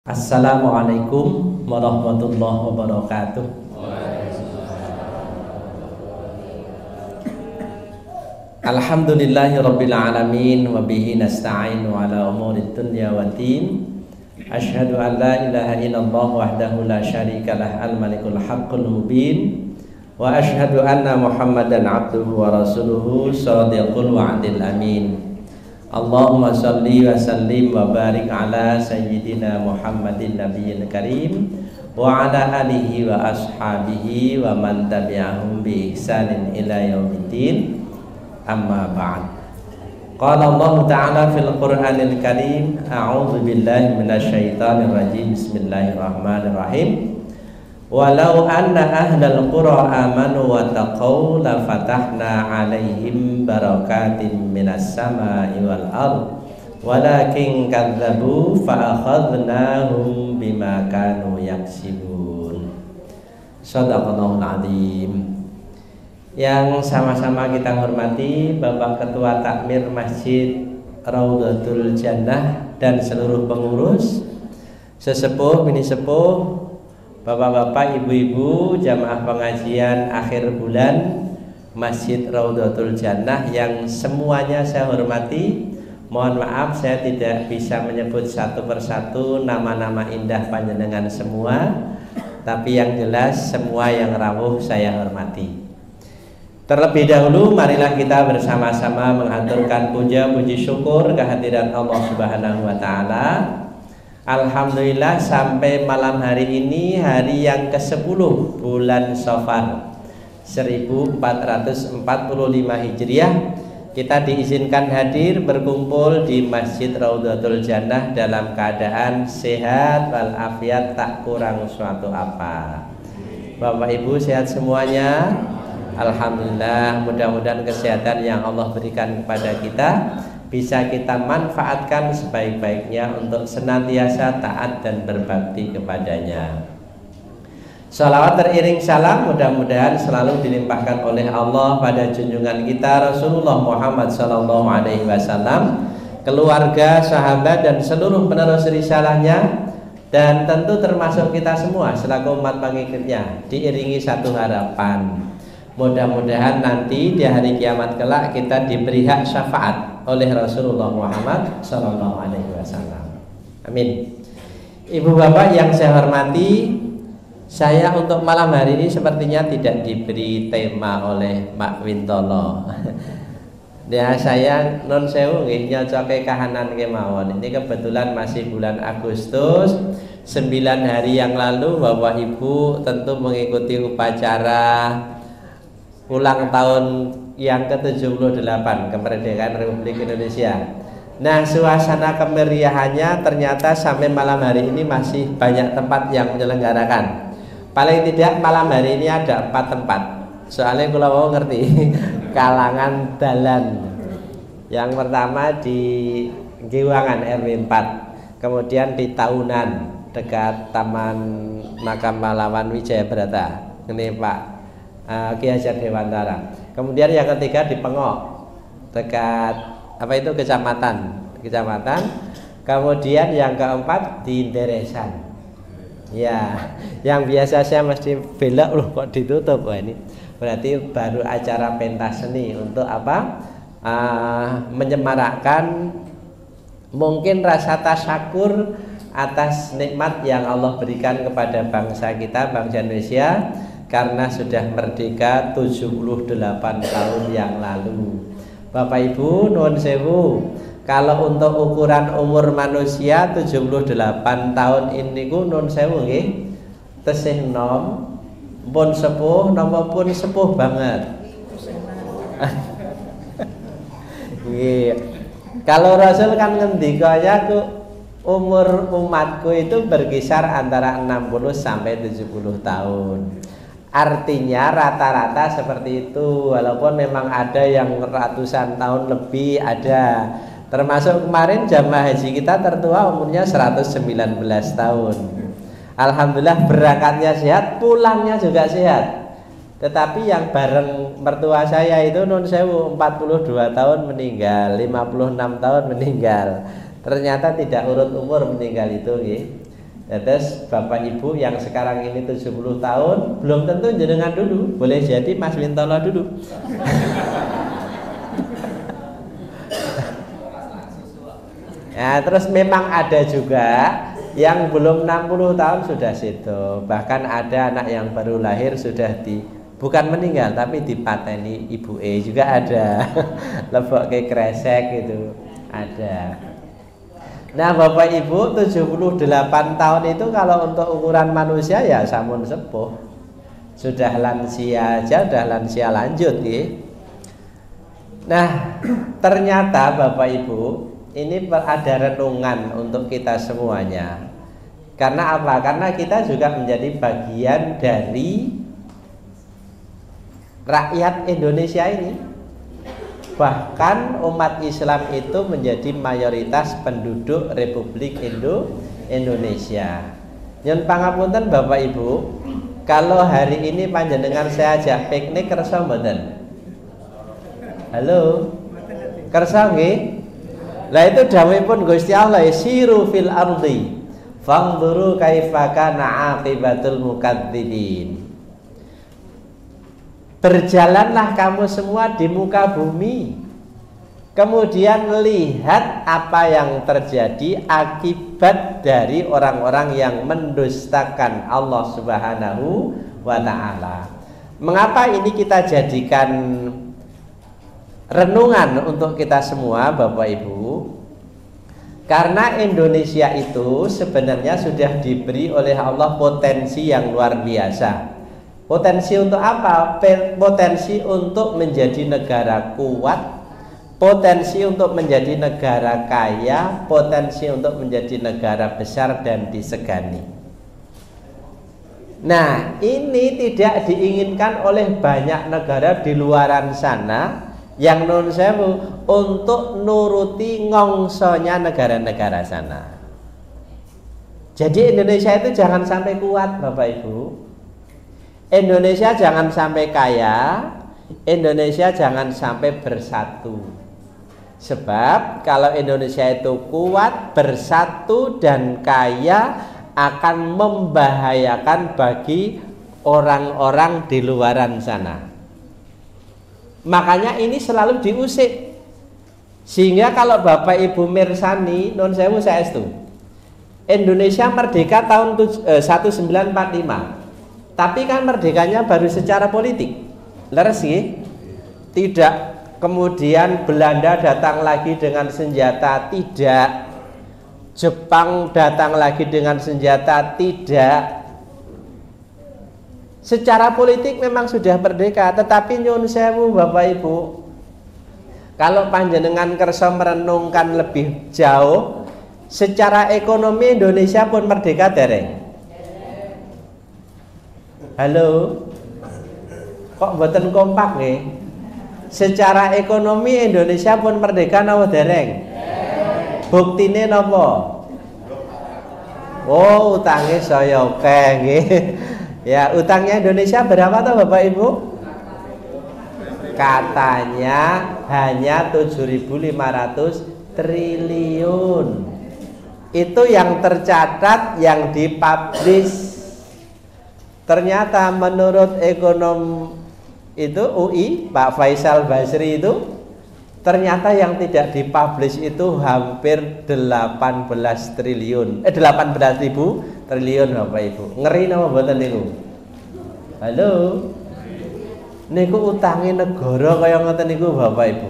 Assalamualaikum warahmatullahi wabarakatuh. Alhamdulillahi rabbil alamin wa bihi nasta'inu ala umurid dunya waddin. Asyhadu an la ilaha illallah wahdahu la syarikalah al-malikul haqqul mubin wa asyhadu anna Muhammadan abduhu wa rasuluhu shadiqul wa'dil amin. Allahumma salli wa sallim wa barik ala sayyidina Muhammadin nabiyil karim wa ala alihi wa ashabihi wa man tabi'ahum bi ihsanin ila yaumiddin. Amma ba'd. Qala Allah Ta'ala fil Qur'anil Karim, a'udzu billahi minasyaitonir rajim. Bismillahirrahmanirrahim. Walau anna ahlal qura amanu wa taqaw la fatahna 'alaihim barakatin minas samai wal ard walakin kadzabu fa akhadnahum bima kanu yaksibun. Shadaqallahul azim. Yang sama-sama kita hormati Bapak Ketua Takmir Masjid Raudhatul Jannah dan seluruh pengurus, sesepuh, mini sepuh, bapak-bapak, ibu-ibu, jamaah pengajian akhir bulan Masjid Raudhatul Jannah yang semuanya saya hormati. Mohon maaf saya tidak bisa menyebut satu persatu nama-nama indah panjenengan semua, tapi yang jelas semua yang rawuh saya hormati. Terlebih dahulu marilah kita bersama-sama mengaturkan puja puji syukur kehadiran Allah Subhanahu wa taala. Alhamdulillah sampai malam hari ini hari yang ke-10 bulan Safar 1445 Hijriah, kita diizinkan hadir berkumpul di Masjid Raudhatul Jannah dalam keadaan sehat walafiat, tak kurang suatu apa. Bapak Ibu sehat semuanya? Alhamdulillah, mudah-mudahan kesehatan yang Allah berikan kepada kita bisa kita manfaatkan sebaik-baiknya untuk senantiasa taat dan berbakti kepadanya. Salawat teriring salam mudah-mudahan selalu dilimpahkan oleh Allah pada junjungan kita Rasulullah Muhammad SAW, keluarga, sahabat dan seluruh penerus risalahnya, dan tentu termasuk kita semua selaku umat pengikutnya, diiringi satu harapan. Mudah-mudahan nanti di hari kiamat kelak kita diberi hak syafaat oleh Rasulullah Muhammad SAW. Amin. Ibu bapak yang saya hormati, saya untuk malam hari ini sepertinya tidak diberi tema oleh Mak Wintolo. Ya, saya non sewu nggih nyocoke kahanan kemawon. Ini kebetulan masih bulan Agustus. 9 hari yang lalu Bapak Ibu tentu mengikuti upacara ulang tahun yang ke-78 kemerdekaan Republik Indonesia. Nah, suasana kemeriahannya ternyata sampai malam hari ini masih banyak tempat yang menyelenggarakan. Paling tidak malam hari ini ada 4 tempat. Soalnya kalau mau ngerti kalangan dalan. Yang pertama di Giwangan RW 4, kemudian di Tahunan dekat Taman Makam Pahlawan Wijaya Brata. Ini Pak Ki Hajar Dewantara. Kemudian yang ketiga di Pengok dekat apa itu kecamatan. Kemudian yang keempat di Deresan. Ya, yang biasa saya mesti belok loh kok ditutup. Wah, ini berarti baru acara pentas seni untuk apa? Menyemarakkan mungkin rasa tasyakur atas nikmat yang Allah berikan kepada bangsa kita, bangsa Indonesia, karena sudah merdeka 78 tahun yang lalu. Bapak Ibu nuwun sewu, kalau untuk ukuran umur manusia 78 tahun ini ku nuwun sewu nggih, tesih nom pun sepuh napa pun sepuh banget. Nggih. Kalau Rasul kan ngendikanya ku umur umatku itu berkisar antara 60 sampai 70 tahun. Artinya rata-rata seperti itu, walaupun memang ada yang ratusan tahun lebih ada. Termasuk kemarin jamaah haji kita tertua umurnya 119 tahun. Alhamdulillah berangkatnya sehat, pulangnya juga sehat. Tetapi yang bareng mertua saya itu nun sewu 42 tahun meninggal, 56 tahun meninggal. Ternyata tidak urut umur meninggal itu nggih. Terus Bapak Ibu yang sekarang ini 70 tahun belum tentu jenengan dulu, boleh jadi Mas Wintolo dulu. Nah, terus memang ada juga yang belum 60 tahun sudah situ. Bahkan ada anak yang baru lahir sudah bukan meninggal tapi dipateni ibu juga ada. Lebok ke kresek gitu ada. Nah Bapak Ibu 78 tahun itu kalau untuk ukuran manusia ya samun sepuh. Sudah lansia aja, sudah lansia lanjut ya. Nah ternyata Bapak Ibu ini ada renungan untuk kita semuanya. Karena apa? Karena kita juga menjadi bagian dari rakyat Indonesia ini. Bahkan umat Islam itu menjadi mayoritas penduduk Republik Indonesia. Nyun pangapunten Bapak Ibu, kalau hari ini panjenengan saya ajak piknik kersa mboten? Halo? Kersa nggih? Lah itu dawuhipun Gusti Allah, siru fil ardi fanzuru kaifa kana aqibatul mukadzibin. Berjalanlah kamu semua di muka bumi, kemudian lihat apa yang terjadi akibat dari orang-orang yang mendustakan Allah Subhanahu wa ta'ala. Mengapa ini kita jadikan renungan untuk kita semua Bapak Ibu? Karena Indonesia itu sebenarnya sudah diberi oleh Allah potensi yang luar biasa. Potensi untuk apa? Potensi untuk menjadi negara kuat, potensi untuk menjadi negara kaya, potensi untuk menjadi negara besar dan disegani. Nah, ini tidak diinginkan oleh banyak negara di luaran sana yang non sewu untuk nuruti ngongsonya negara-negara sana. Jadi Indonesia itu jangan sampai kuat Bapak Ibu. Indonesia jangan sampai kaya, Indonesia jangan sampai bersatu. Sebab kalau Indonesia itu kuat, bersatu dan kaya akan membahayakan bagi orang-orang di luaran sana. Makanya ini selalu diusik. Sehingga kalau Bapak Ibu mirsani non sewu saestu, Indonesia merdeka tahun 1945. Tapi kan merdekanya baru secara politik. Leres sih? Tidak kemudian Belanda datang lagi dengan senjata, tidak. Jepang datang lagi dengan senjata, tidak. Secara politik memang sudah merdeka, tetapi nyun sewu Bapak Ibu, kalau panjenengan kersa merenungkan lebih jauh, secara ekonomi Indonesia pun merdeka dereng. Halo, kok mboten kompak nih? Secara ekonomi Indonesia pun merdeka napa dereng? Buktine napa? Oh, utangnya saya oke nggih. Ya, utangnya Indonesia berapa toh Bapak Ibu? Katanya hanya 7.500 triliun. Itu yang tercatat, yang dipublish. Ternyata menurut ekonom itu UI Pak Faisal Basri itu, ternyata yang tidak dipublish itu hampir 18 triliun 18.000 triliun Bapak Ibu. Ngeri nama mboten niku? Halo, niku utangi negara kaya ngoten niku Bapak Ibu.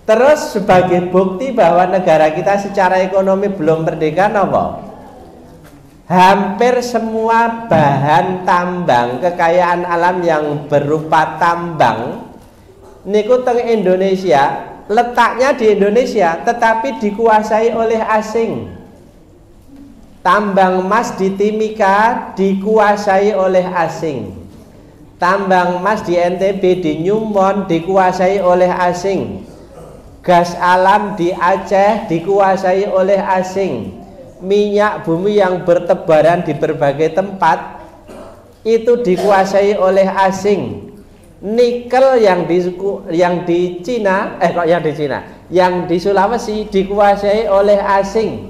Terus sebagai bukti bahwa negara kita secara ekonomi belum merdeka napa? Hampir semua bahan tambang, kekayaan alam yang berupa tambang niku teng Indonesia, letaknya di Indonesia tetapi dikuasai oleh asing. Tambang emas di Timika dikuasai oleh asing. Tambang emas di NTB, di Newmont dikuasai oleh asing. Gas alam di Aceh dikuasai oleh asing. Minyak bumi yang bertebaran di berbagai tempat itu dikuasai oleh asing. Nikel yang di Cina, yang di Sulawesi dikuasai oleh asing.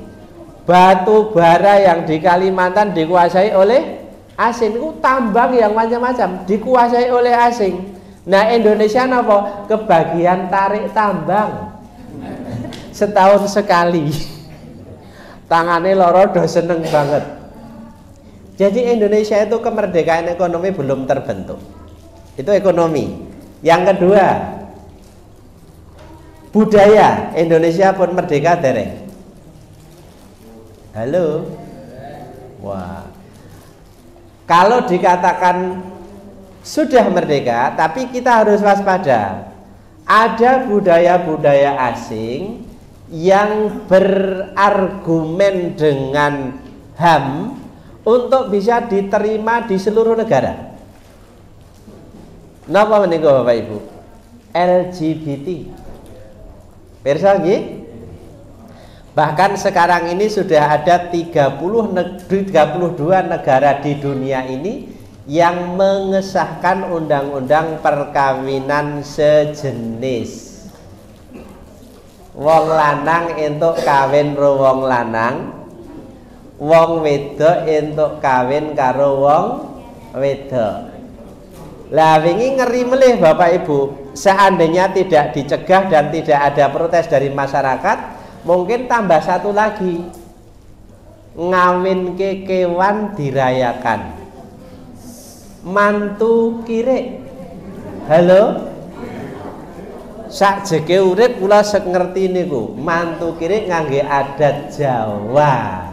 batu bara yang di Kalimantan dikuasai oleh asing, itu tambang yang macam-macam dikuasai oleh asing. Nah Indonesia apa? Kebagian tarik tambang setahun sekali. Tangannya loro do seneng banget. Jadi Indonesia itu kemerdekaan ekonomi belum terbentuk. Itu ekonomi. Yang kedua, budaya. Indonesia pun merdeka dereng. Halo. Wah. Kalau dikatakan sudah merdeka, tapi kita harus waspada. Ada budaya-budaya asing yang berargumen dengan HAM untuk bisa diterima di seluruh negara. Napa menika Bapak Ibu? LGBT. Pirsa nggih? Bahkan sekarang ini sudah ada 32 negara di dunia ini yang mengesahkan undang-undang perkawinan sejenis. Wong lanang entuk kawin karo wong lanang, wong wedok entuk kawin karo wong wedok. Lah wingi ngeri melih Bapak Ibu, seandainya tidak dicegah dan tidak ada protes dari masyarakat, mungkin tambah satu lagi, ngawin kewan dirayakan, mantu kire. Halo, sak jeke urip kula sek ngerti niku, mantu kire ngangge adat Jawa,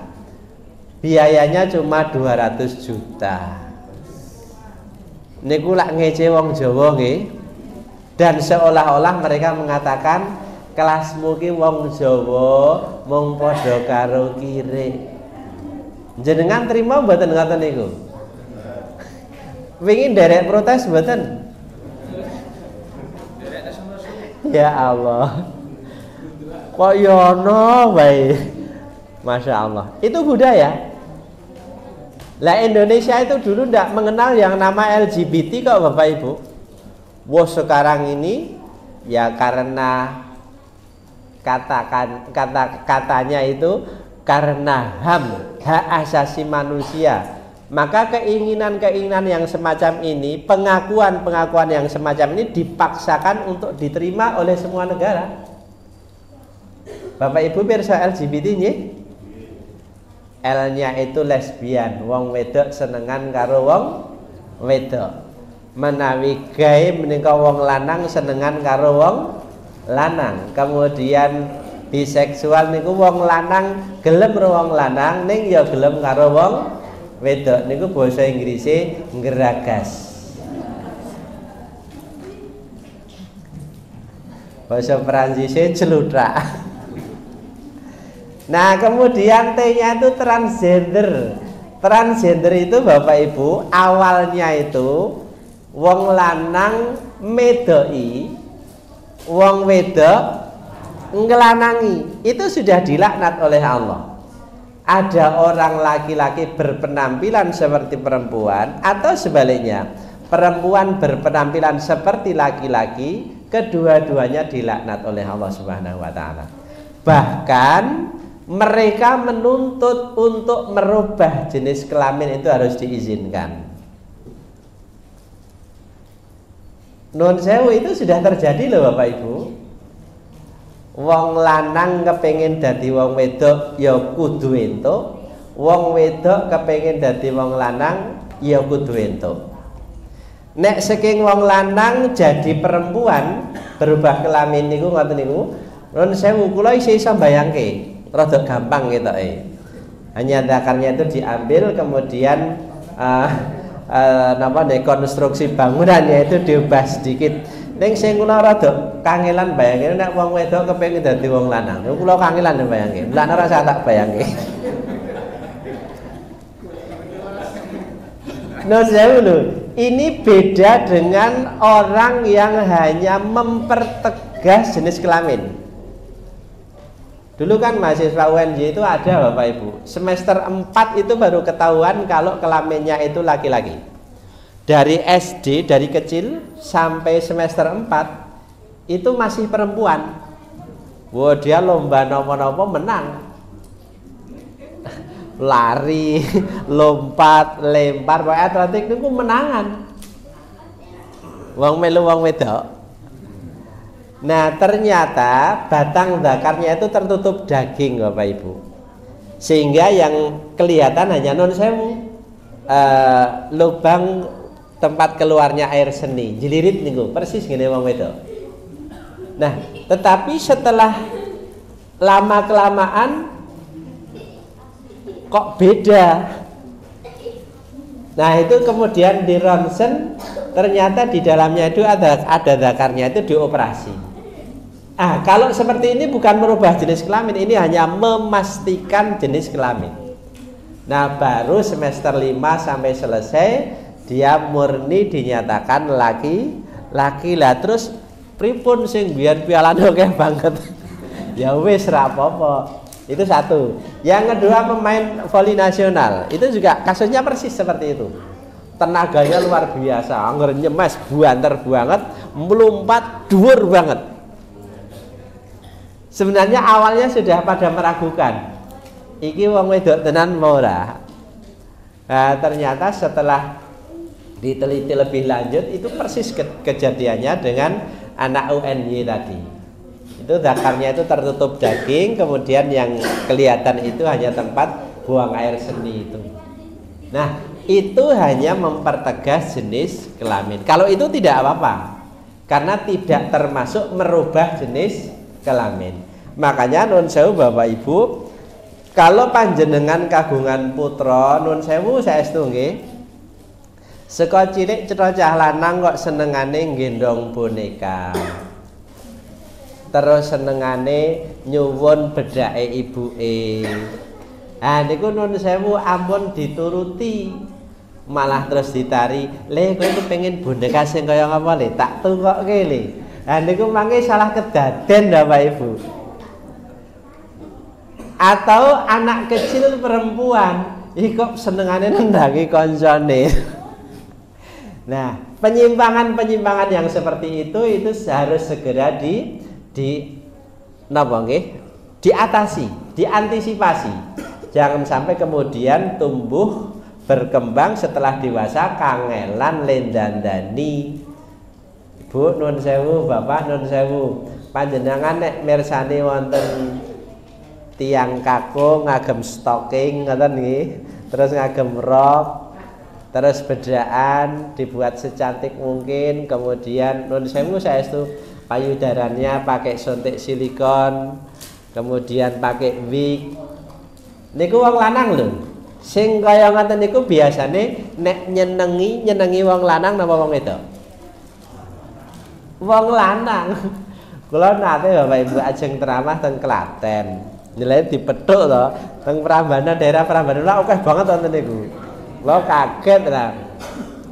biayanya cuma 200 juta. Niku lak ngece wong Jawa nggih, dan seolah-olah mereka mengatakan kelasmu ki wong Jawa mung padha karo kire. Jenengan terima mboten ngoten niku? Wingi nderek protes mboten? Ya Allah. Kok yo ono wae. Masya Allah. Itu budaya. Lah Indonesia itu dulu ndak mengenal yang nama LGBT kok Bapak Ibu. Wah sekarang ini ya karena katanya itu karena HAM, hak asasi manusia, maka keinginan-keinginan yang semacam ini, pengakuan-pengakuan yang semacam ini dipaksakan untuk diterima oleh semua negara. Bapak Ibu pirsa LGBT nggih? L-nya itu lesbian, wong wedok senengan karo wong wedok. Menawi gawe menika wong lanang senengan karo wong lanang. Kemudian biseksual niku wong lanang gelem karo wong lanang ning ya gelem karo wong wedok. Niku basa Inggrise ngeragas. Bahasa Prancisnya celutrak. Nah kemudian T-nya itu transgender. Transgender itu Bapak Ibu awalnya itu wong lanang medoi, wong wedok ngelanangi. Itu sudah dilaknat oleh Allah. Ada orang laki-laki berpenampilan seperti perempuan, atau sebaliknya perempuan berpenampilan seperti laki-laki, kedua-duanya dilaknat oleh Allah Subhanahu wa taala. Bahkan mereka menuntut untuk merubah jenis kelamin itu harus diizinkan. Nun sewu itu sudah terjadi loh Bapak Ibu. Wong lanang kepengin dadi wong wedok ya kudu entuk, wong wedok kepengin dadi wong lanang ya kudu entuk. Nek saking wong lanang jadi perempuan berubah kelamin niku ngoten niku, nun sewu kula iso mbayangke. Rada gampang gitu hanya dakarnya itu diambil kemudian konstruksi bangunannya itu diubah sedikit. Ning sing kula rada kangelan bayangke nek wong wedok kepengin dadi wong lanang. Kula kangelan bayangke. Lan ora sak tak bayangke. Ini beda dengan orang yang hanya mempertegas jenis kelamin. Dulu kan mahasiswa UNJ itu ada Bapak Ibu, semester 4 itu baru ketahuan kalau kelaminnya itu laki-laki. Dari SD, dari kecil sampai semester 4 itu masih perempuan. Wah dia lomba nopo-nopo menang. lari, lompat, lempar, pokoknya atletik niku menangan. Wong melu wong wedok. Nah, ternyata batang zakarnya itu tertutup daging, Bapak Ibu. Sehingga yang kelihatan hanya nun sewu lubang tempat keluarnya air seni, jelirit niku, persis ngene wong wedok. Nah, tetapi setelah lama kelamaan kok beda. Nah, itu kemudian di ronsen ternyata di dalamnya itu ada zakarnya, itu dioperasi. Kalau seperti ini bukan merubah jenis kelamin, ini hanya memastikan jenis kelamin. Nah, baru semester 5 sampai selesai dia murni dinyatakan laki lah. Terus pripun sing biyen pialane akeh banget. Ya wis ra apa-apa. Itu satu. Yang kedua, pemain voli nasional itu juga kasusnya persis seperti itu. Tenaganya luar biasa, angger nyemes buanter banget, melompat dhuwur banget. Sebenarnya awalnya sudah pada meragukan, iki wong wedok tenan mau ora. Nah, ternyata setelah diteliti lebih lanjut itu persis kejadiannya dengan anak UNY tadi. Itu zakarnya itu tertutup daging, kemudian yang kelihatan itu hanya tempat buang air seni itu. Nah, itu hanya mempertegas jenis kelamin. Kalau itu tidak apa-apa, karena tidak termasuk merubah jenis kelamin. Makanya nun sewu Bapak Ibu, kalau panjenengan kagungan putra nun sewu saestu nggih, saka cilik cetha cah lanang kok senengane nggendong boneka. Terus senengane nyuwun bedake ibuke. Niku nun sewu ampun dituruti, malah terus ditari. Le kowe kepengin boneka sing kaya ngapa le? Tak tungokke le. Niku mangke salah kedaden Bapak Ibu. Atau anak kecil perempuan iki kok senengane nendangi kancane. Nah, penyimpangan-penyimpangan yang seperti itu harus segera diatasi, diantisipasi. Jangan sampai kemudian tumbuh berkembang setelah dewasa kangelan lendandani. Bu nun sewu, Bapak nun sewu, panjenengan nek mirsani wonten tiang kakung ngagem stocking ngoten nggih, terus ngagem rok, terus bedaan dibuat secantik mungkin, kemudian nun sewu saestu payudarannya pakai suntik silikon, kemudian pakai wig. Niku wong lanang lho. Sing kaya ngoten niku biasane nek nyenengi wong lanang napa wong wedok? Wong lanang. Kula nate Bapak Ibu ajeng ceramah teng Klaten. Nilai dipethuk to teng Prambanan, daerah Prambanan lha akeh banget wonten niku. Kula kaget ra.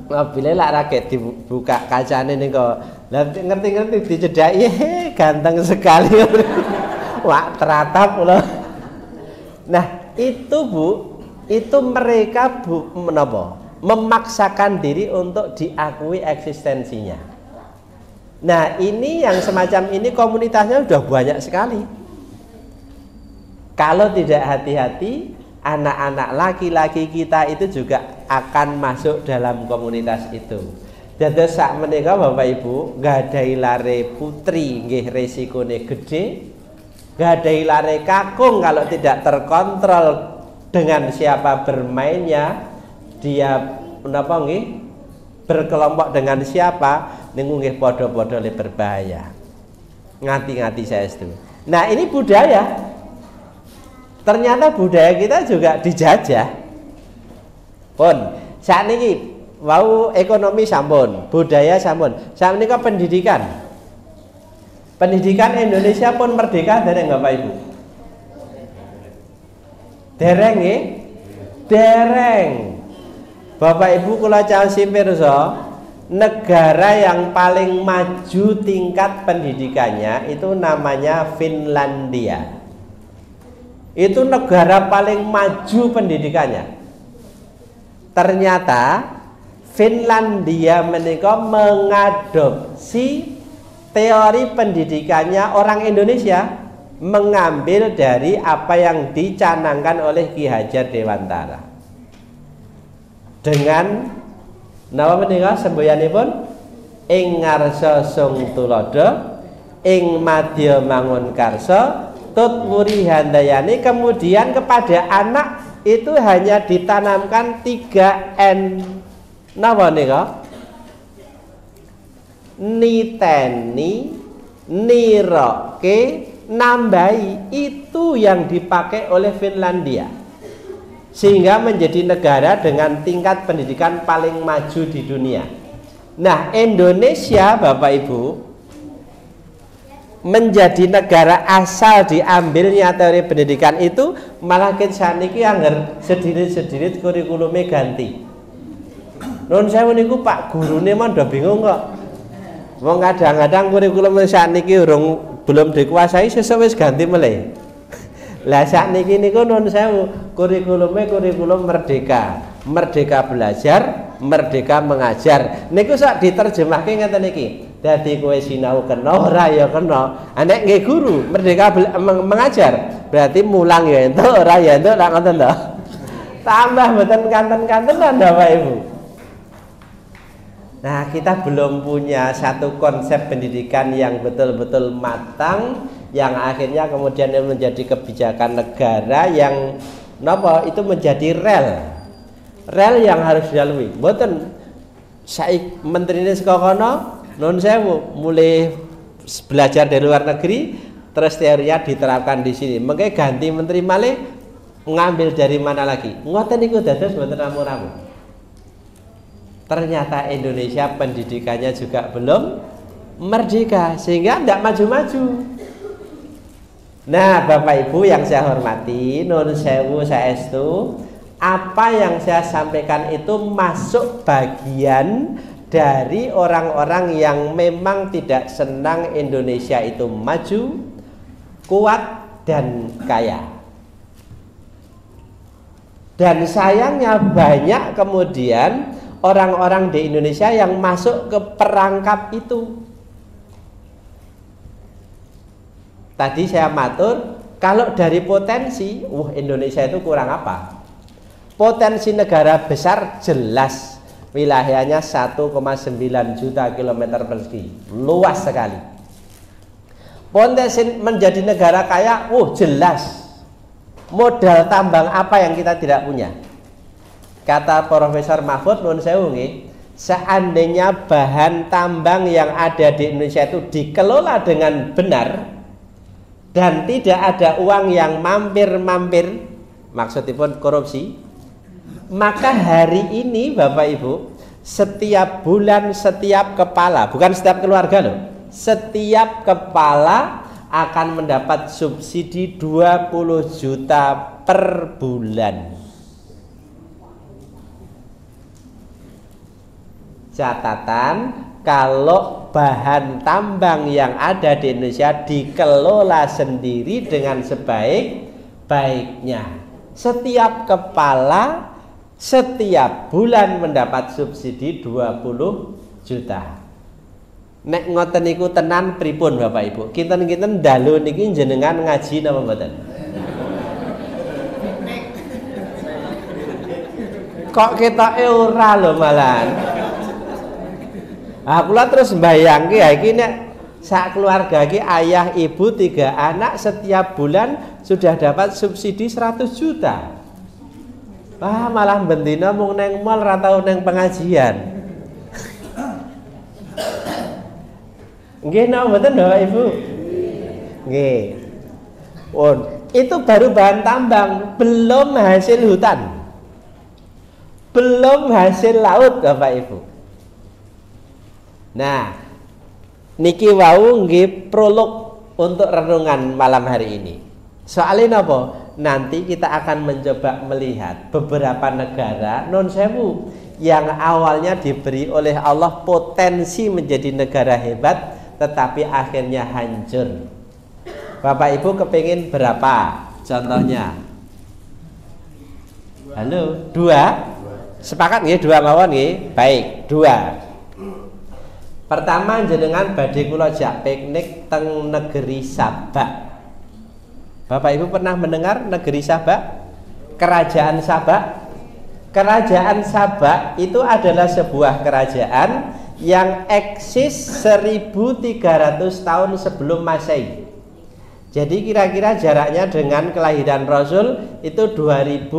Mobile lak raket dibuka kacane niku. Lah ngerti-ngerti dicedhaki ganteng sekali. Wah, teratap kula. Nah, itu Bu, itu mereka menapa? Memaksakan diri untuk diakui eksistensinya. Nah, ini yang semacam ini komunitasnya sudah banyak sekali. Kalau tidak hati-hati, anak-anak laki-laki kita itu juga akan masuk dalam komunitas itu. Dados sak menika Bapak Ibu, nggadahi lare putri nggih resikone gede, nggadahi lare kakung kalau tidak terkontrol dengan siapa bermainnya, dia menapa nggih berkelompok dengan siapa, niku nggih padha-padha le berbahaya. Ngati-ngati saestu. Nah, ini budaya. Ternyata budaya kita juga dijajah. Pun sakniki wau ekonomi sampun, budaya sampun. Sakmenika pendidikan. Pendidikan Indonesia pun merdeka dereng Bapak Ibu. Dereng nggih? Dereng. Bapak Ibu kula caosi pirsa, negara yang paling maju tingkat pendidikannya itu namanya Finlandia. Itu negara paling maju pendidikannya. Ternyata Finlandia menika mengadopsi teori pendidikannya orang Indonesia. mengambil dari apa yang dicanangkan oleh Ki Hajar Dewantara. Dengan napa menika semboyanipun ing ngarsa sung tulodo ing madya mangun karsa tut wuri handayani. Kemudian kepada anak itu hanya ditanamkan 3N napa nika? Niteni, niroke, nambahi. Itu yang dipakai oleh Finlandia, sehingga menjadi negara dengan tingkat pendidikan paling maju di dunia. Nah, Indonesia Bapak Ibu menjadi negara asal diambilnya teori pendidikan itu, malah saniki anggar sedirit-sedirit kurikulumnya ganti. Nun sewu niku Pak gurune mondho bingung kok. Wong kadang-kadang kurikulum sakniki belum dikuasai sesuk wis ganti meleh. Lah sakniki niku nun sewu kurikulumnya kurikulum merdeka. Merdeka belajar, merdeka mengajar. Niku sak diterjemahke ngeten niki. Dadi kowe sinau kena ora ya kena. Nek nggih guru merdeka mengajar, berarti mulang ya entuk ora ya entuk lak ngoten to. Tambah mboten kanten-kantenan Bapak Ibu. Nah, kita belum punya satu konsep pendidikan yang betul-betul matang, yang akhirnya kemudian menjadi kebijakan negara yang napa itu menjadi rel yang harus dilalui. Mboten saiki menterine saka kono nun sewu mulai belajar dari luar negeri terus teorinya diterapkan di sini. Mengke ganti menteri malih ngambil dari mana lagi? Ngoten niku dados mboten ramu-ramu. Ternyata Indonesia pendidikannya juga belum merdeka, sehingga tidak maju-maju. Nah, Bapak Ibu yang saya hormati, nun sewu saestu, apa yang saya sampaikan itu masuk bagian dari orang-orang yang memang tidak senang Indonesia itu maju, kuat, dan kaya. Dan sayangnya banyak kemudian orang-orang di Indonesia yang masuk ke perangkap itu. Tadi saya matur, kalau dari potensi, Indonesia itu kurang apa? Potensi negara besar jelas, wilayahnya 1,9 juta kilometer persegi, luas sekali. Potensi menjadi negara kaya, jelas. Modal tambang apa yang kita tidak punya? Kata Profesor Mahfud nun sewu nggih, seandainya bahan tambang yang ada di Indonesia itu dikelola dengan benar dan tidak ada uang yang mampir-mampir, maksudipun korupsi, maka hari ini Bapak Ibu, setiap bulan setiap kepala, bukan setiap keluarga loh, setiap kepala akan mendapat subsidi 20 juta per bulan. Catatan, kalau bahan tambang yang ada di Indonesia dikelola sendiri dengan sebaik-baiknya, setiap kepala setiap bulan mendapat subsidi 20 juta. Nek ngoten niku tenan pripun Bapak Ibu? Kinten-kinten dalu niki jenengan ngaji napa mboten? Kok ketoke ora lho malahan. Kula terus mbayangke ya iki nek sak keluarga iki ayah, ibu, 3 anak setiap bulan sudah dapat subsidi 100 juta. Malah bendina mung neng mall ra tau neng pengajian. Nggih napa mboten Bapak Ibu? Nggih. Itu baru bahan tambang, belum hasil hutan. Belum hasil laut Bapak Ibu. Nah, niki wau nggih prolog untuk renungan malam hari ini. Soalnya napa? Nanti kita akan mencoba melihat beberapa negara non sewu yang awalnya diberi oleh Allah potensi menjadi negara hebat, tetapi akhirnya hancur. Bapak Ibu kepingin berapa? Contohnya, halo, 2. Sepakat nggih 2 mawon nggih? Baik, 2. Pertama jenengan badhe kula jak piknik teng negeri Sabak. Bapak Ibu pernah mendengar negeri Sabak? Kerajaan Sabak? Kerajaan Sabak itu adalah sebuah kerajaan yang eksis 1300 tahun sebelum Masehi. Jadi kira-kira jaraknya dengan kelahiran Rasul itu 2000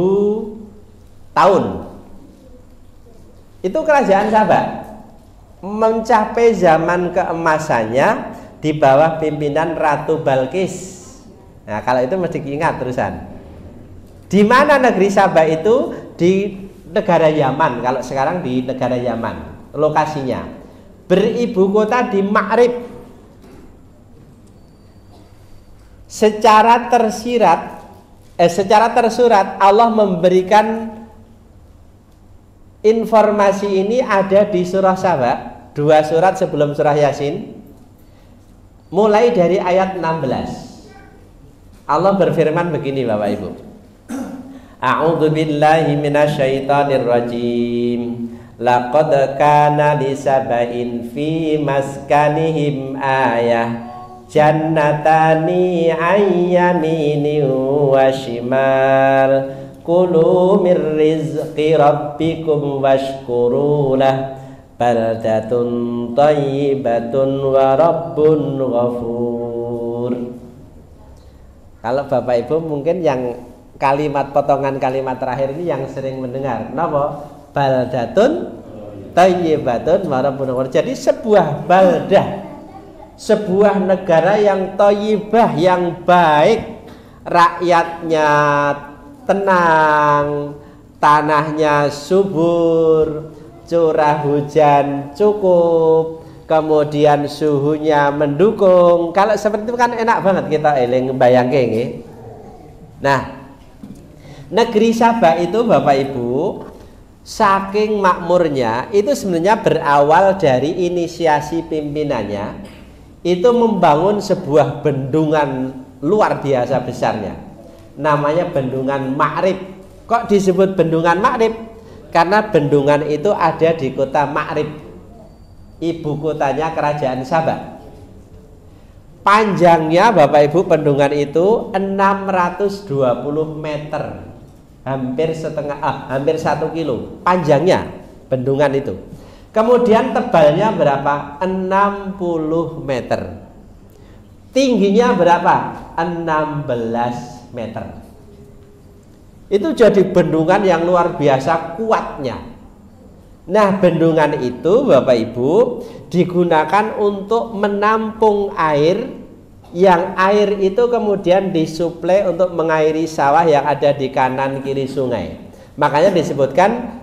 tahun. Itu kerajaan Sabak. Mencapai zaman keemasannya di bawah pimpinan Ratu Balkis. Nah, kalau itu mesti diingat terusan. Di mana negeri Sabak itu? Di negara Yaman. Kalau sekarang di negara Yaman lokasinya. Beribu kota di Ma'rib. Secara tersurat Allah memberikan informasi ini ada di surah Sabak, 2 surat sebelum surah Yasin, mulai dari ayat 16. Allah berfirman begini Bapak Ibu. A'udzu billahi minasyaitonir rajim. Laqad kana li sab'in fi maskanihim ayah jannatani ayyamini wa shimal kulu mir rizqi rabbikum washkurulah baldatun thayyibatun wa rabbun ghafur. Kalau Bapak Ibu mungkin yang kalimat potongan kalimat terakhir ini yang sering mendengar. Napa? Baldatun thayyibatun wa rabbun ghafur. Jadi sebuah baldah, sebuah negara yang thayyibah, yang baik, rakyatnya tenang, tanahnya subur, curah hujan cukup, kemudian suhunya mendukung. Kalau seperti itu kan enak banget kita eling bayangke nggih. Nah, negeri Sabak itu Bapak Ibu saking makmurnya itu sebenarnya berawal dari inisiasi pimpinannya itu membangun sebuah bendungan luar biasa besarnya. Namanya Bendungan Ma'rib. Kok disebut Bendungan Ma'rib? Karena bendungan itu ada di kota Ma'rib, ibu kotanya kerajaan Sabak. Panjangnya Bapak Ibu bendungan itu 620 meter, hampir 1 kilo panjangnya bendungan itu. Kemudian tebalnya berapa? 60 meter. Tingginya berapa? 16 meter. Itu jadi bendungan yang luar biasa kuatnya. Nah, bendungan itu Bapak Ibu digunakan untuk menampung air, yang air itu kemudian disuplai untuk mengairi sawah yang ada di kanan kiri sungai. Makanya disebutkan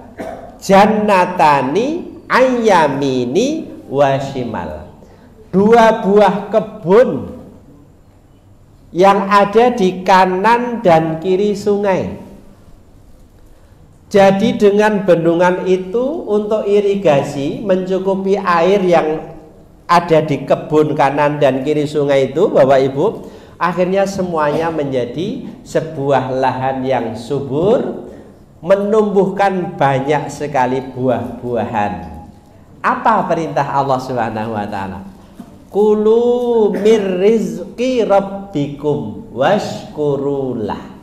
jannatani ayyamini wa shimal. 2 buah kebun yang ada di kanan dan kiri sungai. Jadi dengan bendungan itu untuk irigasi mencukupi air yang ada di kebun kanan dan kiri sungai itu Bapak Ibu, akhirnya semuanya menjadi sebuah lahan yang subur, menumbuhkan banyak sekali buah-buahan. Apa perintah Allah Subhanahu wa taala? Kulu mir rizqi rabbikum washkurulah.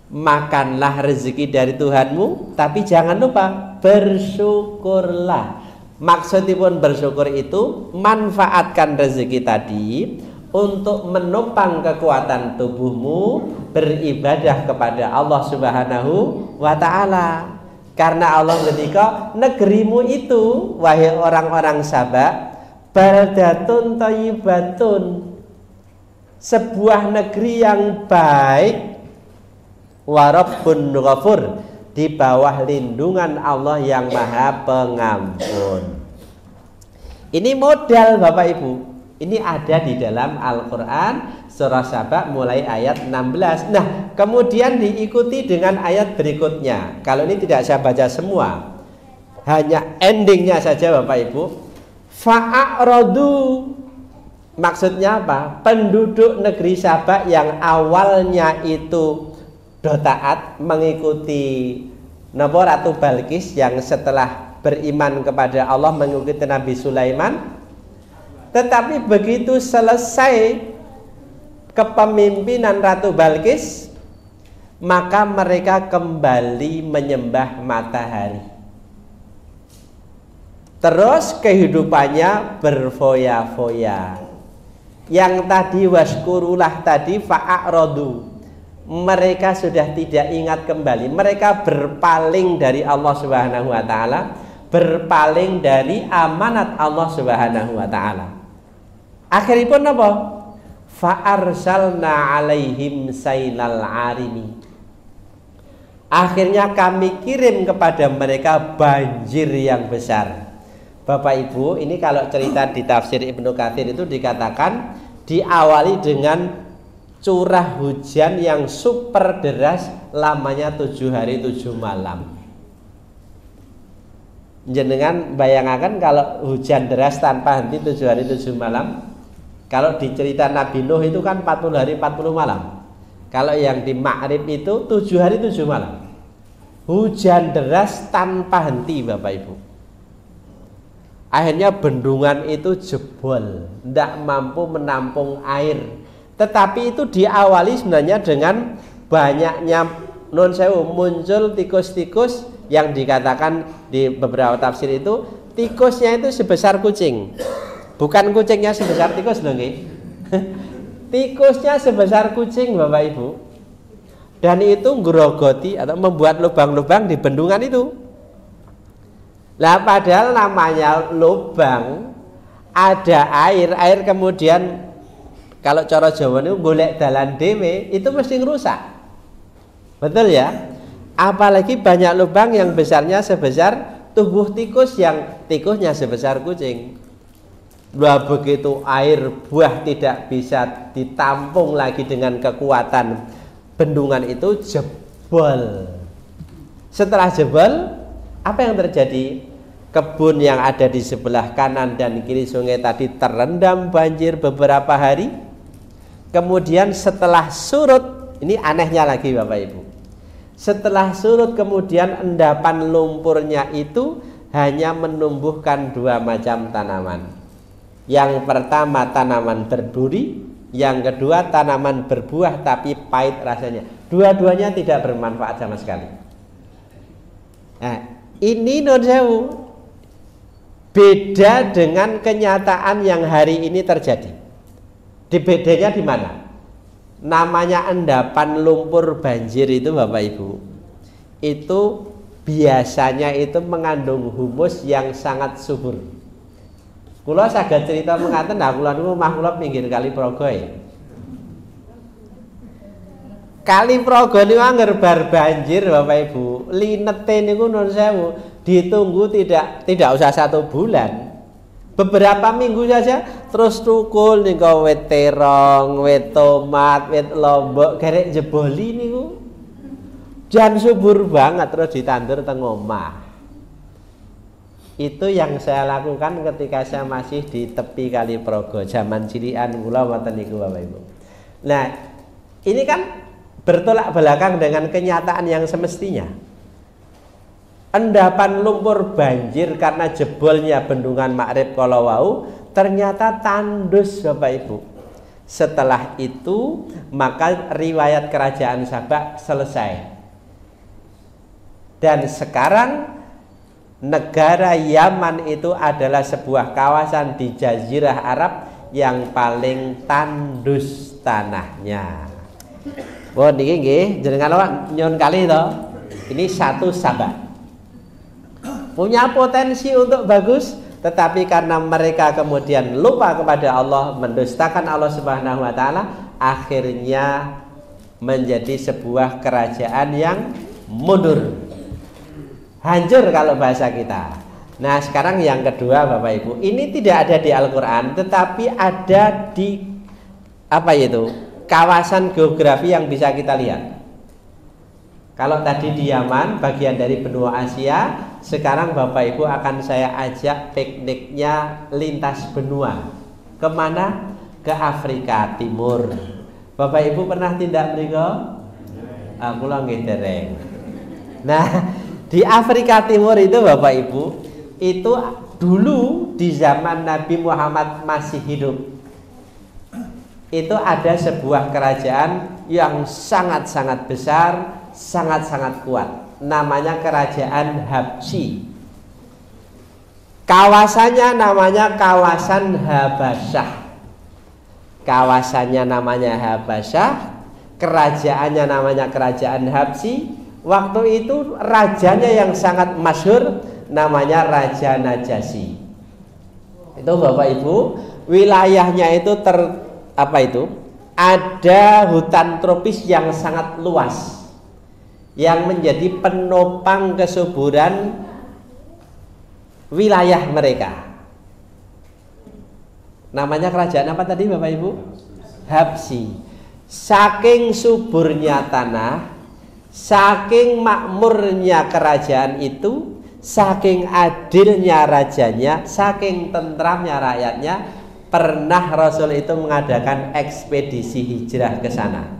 Makanlah rezeki dari Tuhanmu, tapi jangan lupa bersyukurlah. Maksudipun bersyukur itu manfaatkan rezeki tadi untuk menopang kekuatan tubuhmu beribadah kepada Allah Subhanahu wa taala. Karena Allah ketika negerimu itu wahai orang-orang Sabak baldatun thayyibatun, sebuah negeri yang baik, wa rabbun ghafur, di bawah lindungan Allah yang Maha Pengampun. Ini modal Bapak Ibu. Ini ada di dalam Al-Qur'an surah Sabak mulai ayat 16. Nah, kemudian diikuti dengan ayat berikutnya. Kalau ini tidak saya baca semua, hanya endingnya saja Bapak Ibu. Fa'aradu, maksudnya apa? Penduduk negeri Sabak yang awalnya itu taat mengikuti Ratu Balkis, yang setelah beriman kepada Allah mengikuti Nabi Sulaiman, tetapi begitu selesai kepemimpinan Ratu Balkis, maka mereka kembali menyembah matahari. Terus kehidupannya berfoya-foya. Yang tadi waskurulah tadi fa'arodu, mereka sudah tidak ingat kembali. Mereka berpaling dari Allah Subhanahu wa ta'ala, berpaling dari amanat Allah Subhanahu wa ta'ala. Akhiripun apa? Fa'arsalna alaihim sailal arimi. Akhirnya kami kirim kepada mereka banjir yang besar. Bapak Ibu, ini kalau cerita di tafsir Ibnu Katsir itu dikatakan diawali dengan curah hujan yang super deras, lamanya 7 hari 7 malam. Jenengan bayangkan kalau hujan deras tanpa henti 7 hari 7 malam. Kalau di cerita Nabi Nuh itu kan 40 hari 40 malam. Kalau yang di Ma'rib itu 7 hari 7 malam. Hujan deras tanpa henti, Bapak Ibu. Akhirnya bendungan itu jebol, tidak mampu menampung air. Tetapi itu diawali sebenarnya dengan banyaknya non sewu muncul tikus-tikus yang dikatakan di beberapa tafsir itu tikusnya itu sebesar kucing. Bukan kucingnya sebesar tikus loh nggih. Tikusnya sebesar kucing, Bapak Ibu. Dan itu ngrogoti atau membuat lubang-lubang di bendungan itu. Lah padahal namanya lubang, ada air kemudian kalau cara Jawa itu golek dalan dhewe itu mesti ngerusak. Betul ya? Apalagi banyak lubang yang besarnya sebesar tubuh tikus yang tikusnya sebesar kucing. Lah begitu air buah tidak bisa ditampung lagi dengan kekuatan bendungan itu jebol. Setelah jebol, apa yang terjadi? Kebun yang ada di sebelah kanan dan kiri sungai tadi terendam banjir beberapa hari. Kemudian setelah surut, ini anehnya lagi Bapak Ibu. Setelah surut kemudian endapan lumpurnya itu hanya menumbuhkan 2 macam tanaman. Yang pertama tanaman berduri, yang kedua tanaman berbuah tapi pahit rasanya. Dua-duanya tidak bermanfaat sama sekali. Nah, ini non sewu beda dengan kenyataan yang hari ini terjadi. Di bedanya di mana? Namanya endapan lumpur banjir itu Bapak Ibu, itu biasanya itu mengandung humus yang sangat subur. Kula saged cerita mengaten, nah kula niku omah kula pinggir Kali Progo. Kali Progo niku angger bar banjir Bapak Ibu, linete niku nuwun sewu, ditunggu tidak usah 1 bulan. Beberapa minggu saja terus tukul niku wit terong, wit tomat, wit lombok gerek jeboli niku. Jan subur banget terus ditandur teng omah. Itu yang saya lakukan ketika saya masih di tepi Kali Progo, zaman cilikan kula wonten niku Bapak Ibu. Nah, ini kan bertolak belakang dengan kenyataan yang semestinya. Endapan lumpur banjir karena jebolnya bendungan Ma'rib Kolowau ternyata tandus Bapak Ibu. Setelah itu maka riwayat kerajaan Sabak selesai. Dan sekarang negara Yaman itu adalah sebuah kawasan di Jazirah Arab yang paling tandus tanahnya. Oh niki nggih jenengan awak nyon kali to. Ini satu Sabak. Punya potensi untuk bagus, tetapi karena mereka kemudian lupa kepada Allah, mendustakan Allah Subhanahu wa taala, akhirnya menjadi sebuah kerajaan yang mundur. Hancur kalau bahasa kita. Nah sekarang yang kedua Bapak Ibu, ini tidak ada di Al-Quran, tetapi ada di apa itu kawasan geografi yang bisa kita lihat. Kalau tadi di Yaman bagian dari benua Asia, sekarang Bapak Ibu akan saya ajak pikniknya lintas benua. Kemana? Ke Afrika Timur. Bapak Ibu pernah tindak mriko? Aku nggih dereng. Nah di Afrika Timur itu Bapak Ibu, itu dulu di zaman Nabi Muhammad masih hidup, itu ada sebuah kerajaan yang sangat-sangat besar, sangat-sangat kuat. Namanya kerajaan Habsyi. Kawasannya namanya kawasan Habasyah. Kawasannya namanya Habasyah, kerajaannya namanya kerajaan Habsyi. Waktu itu rajanya yang sangat masyhur namanya Raja Najasyi. Itu Bapak Ibu, wilayahnya itu ada hutan tropis yang sangat luas yang menjadi penopang kesuburan wilayah mereka. Namanya kerajaan apa tadi Bapak Ibu? Habsyi. Saking suburnya tanah, saking makmurnya kerajaan itu, saking adilnya rajanya, saking tentramnya rakyatnya, pernah Rasul itu mengadakan ekspedisi hijrah ke sana.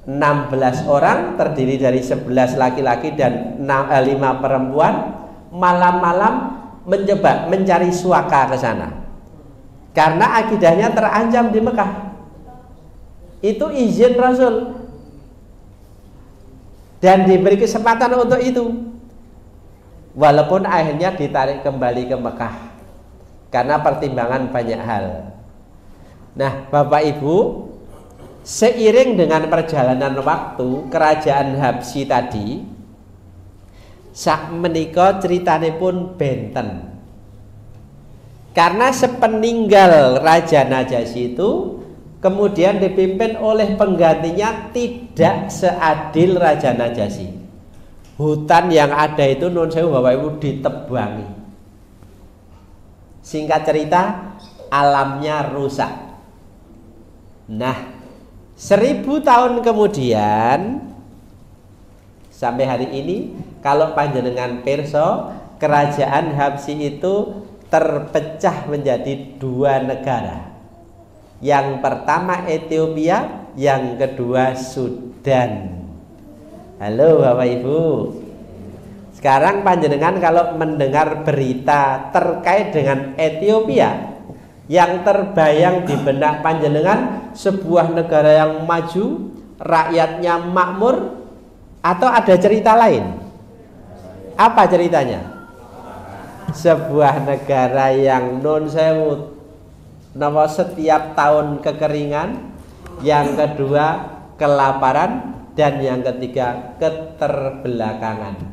16 orang terdiri dari 11 laki-laki dan 5 perempuan malam-malam mencoba mencari suaka ke sana. Karena akidahnya terancam di Mekah. Itu izin Rasul. Dan diberi kesempatan untuk itu. Walaupun akhirnya ditarik kembali ke Mekah. Karena pertimbangan banyak hal. Nah, Bapak Ibu, seiring dengan perjalanan waktu, kerajaan Habsyi tadi sak menika ceritanipun benten. Karena sepeninggal Raja Najasyi itu kemudian dipimpin oleh penggantinya tidak seadil Raja Najasyi. Hutan yang ada itu nun sewu Bapak Ibu ditebangi. Singkat cerita, alamnya rusak. Nah, 1000 tahun kemudian sampai hari ini, kalau panjenengan pirsa, kerajaan Habsyi itu terpecah menjadi 2 negara. Yang pertama Ethiopia, yang kedua Sudan. Halo Bapak Ibu. Sekarang panjenengan kalau mendengar berita terkait dengan Ethiopia, yang terbayang di benak panjenengan sebuah negara yang maju, rakyatnya makmur, atau ada cerita lain? Apa ceritanya? Sebuah negara yang non sewu napa setiap tahun kekeringan, yang kedua kelaparan, dan yang ketiga keterbelakangan.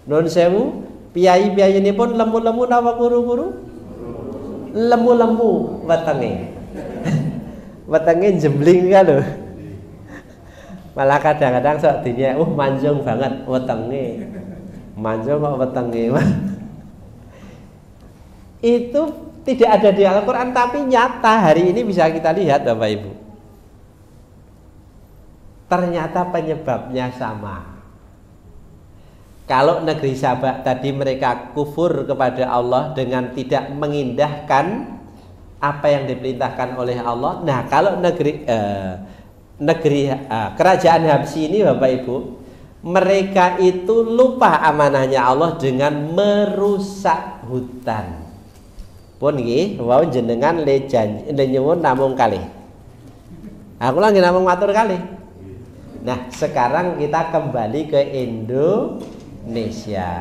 Non sewu, piyai-piyai ini pun lemu-lemu napa guru-guru? Lemu-lemu wetenge. Wetenge jembling kan lho. Malah kadang-kadang sok dinya, manjung banget wetenge. Manjung kok wetenge. Itu tidak ada di Al-Quran, tapi nyata hari ini bisa kita lihat Bapak Ibu. Ternyata penyebabnya sama. Kalau negeri Sabak tadi mereka kufur kepada Allah dengan tidak mengindahkan apa yang diperintahkan oleh Allah. Nah, kalau kerajaan Habsyi ini Bapak Ibu, mereka itu lupa amanahnya Allah dengan merusak hutan. Pun nggih, wau jenengan le nyuwun namung kalih. Aku lagi namung matur kalih. Nah, sekarang kita kembali ke Indonesia.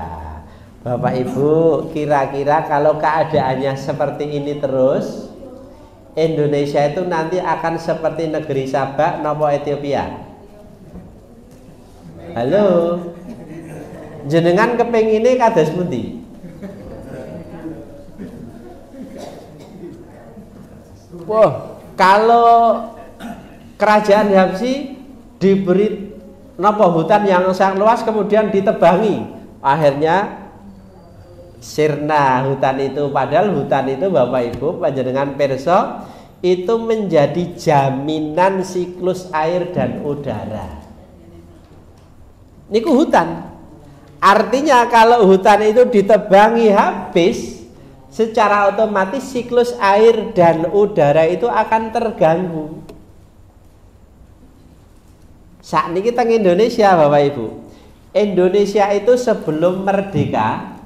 Bapak Ibu, kira-kira kalau keadaannya seperti ini terus, Indonesia itu nanti akan seperti negeri Sabak nopo Ethiopia? Halo. Jenengan kepengine kados pundi? Wah, kalau kerajaan Habsyi diberi napa hutan yang sangat luas kemudian ditebangi, akhirnya sirna hutan itu. Padahal hutan itu Bapak Ibu panjenengan pirsa itu menjadi jaminan siklus air dan udara. Niku hutan. Artinya kalau hutan itu ditebangi habis, secara otomatis siklus air dan udara itu akan terganggu. Saat ini kita di Indonesia Bapak Ibu. Indonesia itu sebelum merdeka,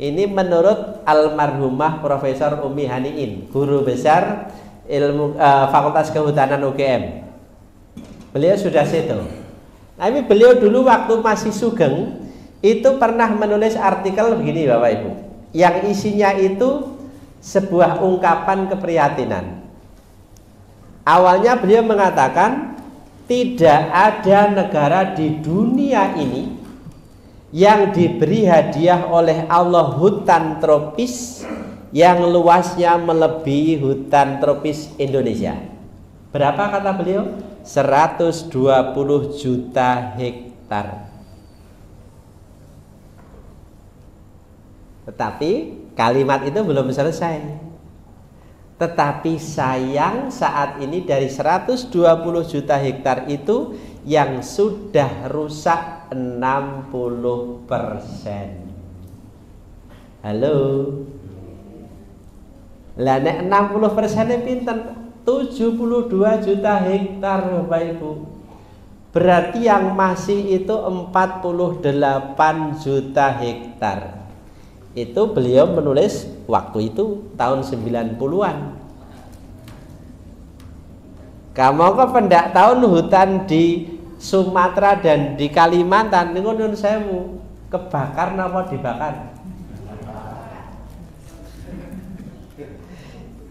ini menurut almarhumah Profesor Umi Haniin, guru besar Fakultas Kehutanan UGM. Beliau sudah sedo. Tapi beliau dulu waktu masih sugeng itu pernah menulis artikel begini Bapak Ibu, yang isinya itu sebuah ungkapan keprihatinan. Awalnya beliau mengatakan tidak ada negara di dunia ini yang diberi hadiah oleh Allah hutan tropis yang luasnya melebihi hutan tropis Indonesia. Berapa kata beliau? 120 juta hektar. Tetapi kalimat itu belum selesai. Tetapi sayang saat ini dari 120 juta hektar itu yang sudah rusak 60%. Halo. Lah nek 60% pinten? 72 juta hektar Bapak Ibu. Berarti yang masih itu 48 juta hektar. Itu beliau menulis waktu itu tahun 90-an. Kamu kok pendak tahun hutan di Sumatera dan di Kalimantan niku nyun sewu kebakar napa dibakar?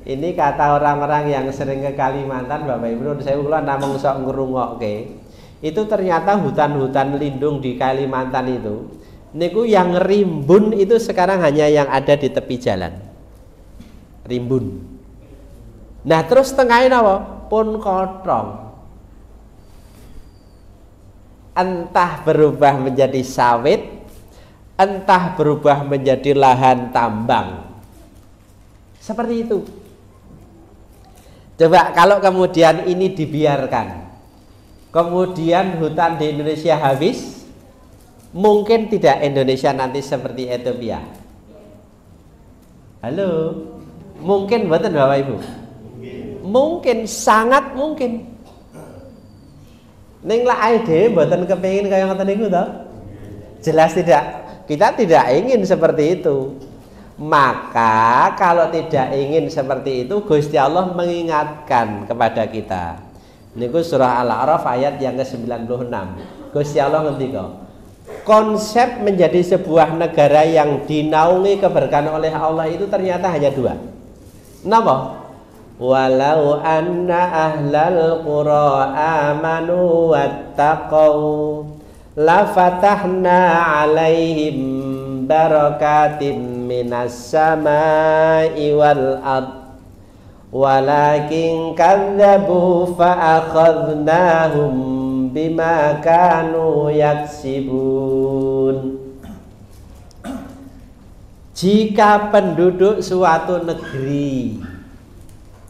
Ini kata orang-orang yang sering ke Kalimantan Bapak Ibu nyun sewu kula namung sok ngrungokke. Itu ternyata hutan-hutan lindung di Kalimantan itu niku yang rimbun itu sekarang hanya yang ada di tepi jalan. Rimbun. Nah, terus tengahnya napa? Pun kotong. Entah berubah menjadi sawit, entah berubah menjadi lahan tambang. Seperti itu. Coba kalau kemudian ini dibiarkan, kemudian hutan di Indonesia habis, mungkin tidak Indonesia nanti seperti Ethiopia. Halo, mungkin betul Bapak Ibu? Mungkin, sangat mungkin. Ning lak ae dhewe mboten kepengin kaya ngoten niku to? Jelas tidak. Kita tidak ingin seperti itu. Maka kalau tidak ingin seperti itu, Gusti Allah mengingatkan kepada kita. Niku surah Al-A'raf ayat yang ke-96. Gusti Allah ngendika, konsep menjadi sebuah negara yang dinaungi keberkahan oleh Allah itu ternyata hanya dua. Napa? Walau anna ahlal qura amanu wattaqau la fatahna alaihim barakatim minas samai wal ard walakin kadzabu fa akhadnahum bima kanu yaksibun. Jika penduduk suatu negeri,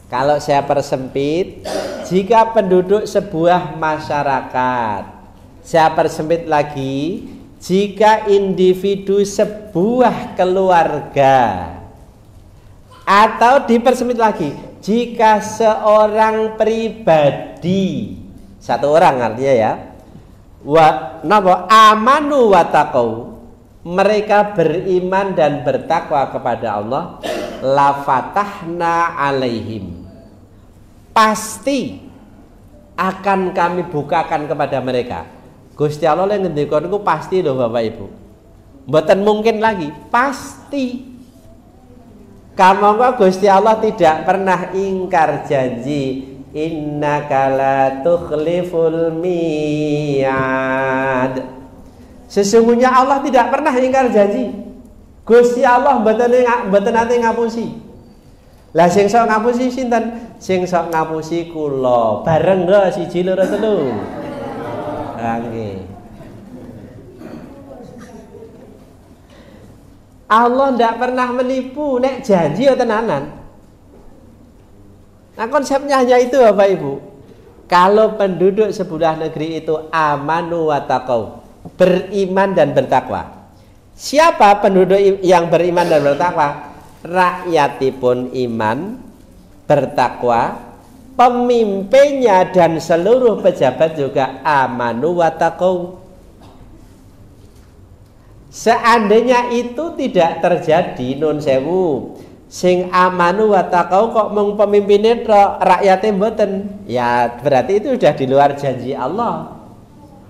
kalau saya persempit, jika penduduk sebuah masyarakat, saya persempit lagi, jika individu sebuah keluarga, atau dipersempit lagi, jika seorang pribadi, satu orang artinya ya, amanu wa taqau, mereka beriman dan bertakwa kepada Allah, la fatahna alaihim, pasti akan kami bukakan kepada mereka. Gusti Allah yang ngendika niku pasti loh Bapak Ibu. Mboten mungkin lagi, pasti. Kamangka Gusti Allah tidak pernah ingkar janji. Innaka la tukhliful mi'ad. Sesungguhnya Allah tidak pernah ingkar janji. Gusti Allah mboten nate ngapusi. Lah sing sok ngapusi sinten? Sing sok ngapusi kula. Bareng lho 1 2 3. Nggih. Allah ndak pernah menipu, nek janji ya tenanan. Nah, konsepnya hanya itu Bapak Ibu. Kalau penduduk sebuah negeri itu amanu wa taqau, beriman dan bertakwa. Siapa penduduk yang beriman dan bertakwa? Rakyatipun iman, bertakwa, pemimpinnya dan seluruh pejabat juga amanu wa taqau. Seandainya itu tidak terjadi, nun sewu, Sing amanu wa taqau kok mung pemimpinnya rakyatnya mboten. Ya berarti itu sudah di luar janji Allah.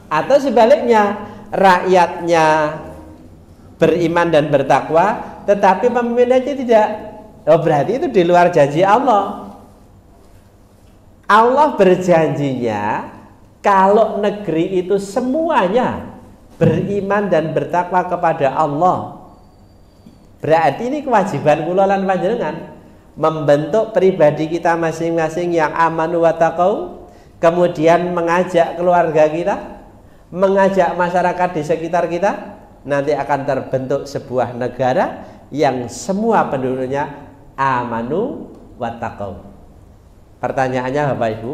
Atau sebaliknya, rakyatnya beriman dan bertakwa tetapi pemimpinnya tidak. Oh berarti itu di luar janji Allah. Allah berjanjinya kalau negeri itu semuanya beriman dan bertakwa kepada Allah. Berarti ini kewajiban kula lan panjenengan membentuk pribadi kita masing-masing yang amanu wa taqau, kemudian mengajak keluarga kita, mengajak masyarakat di sekitar kita, nanti akan terbentuk sebuah negara yang semua penduduknya amanu wa taqau. Pertanyaannya Bapak Ibu,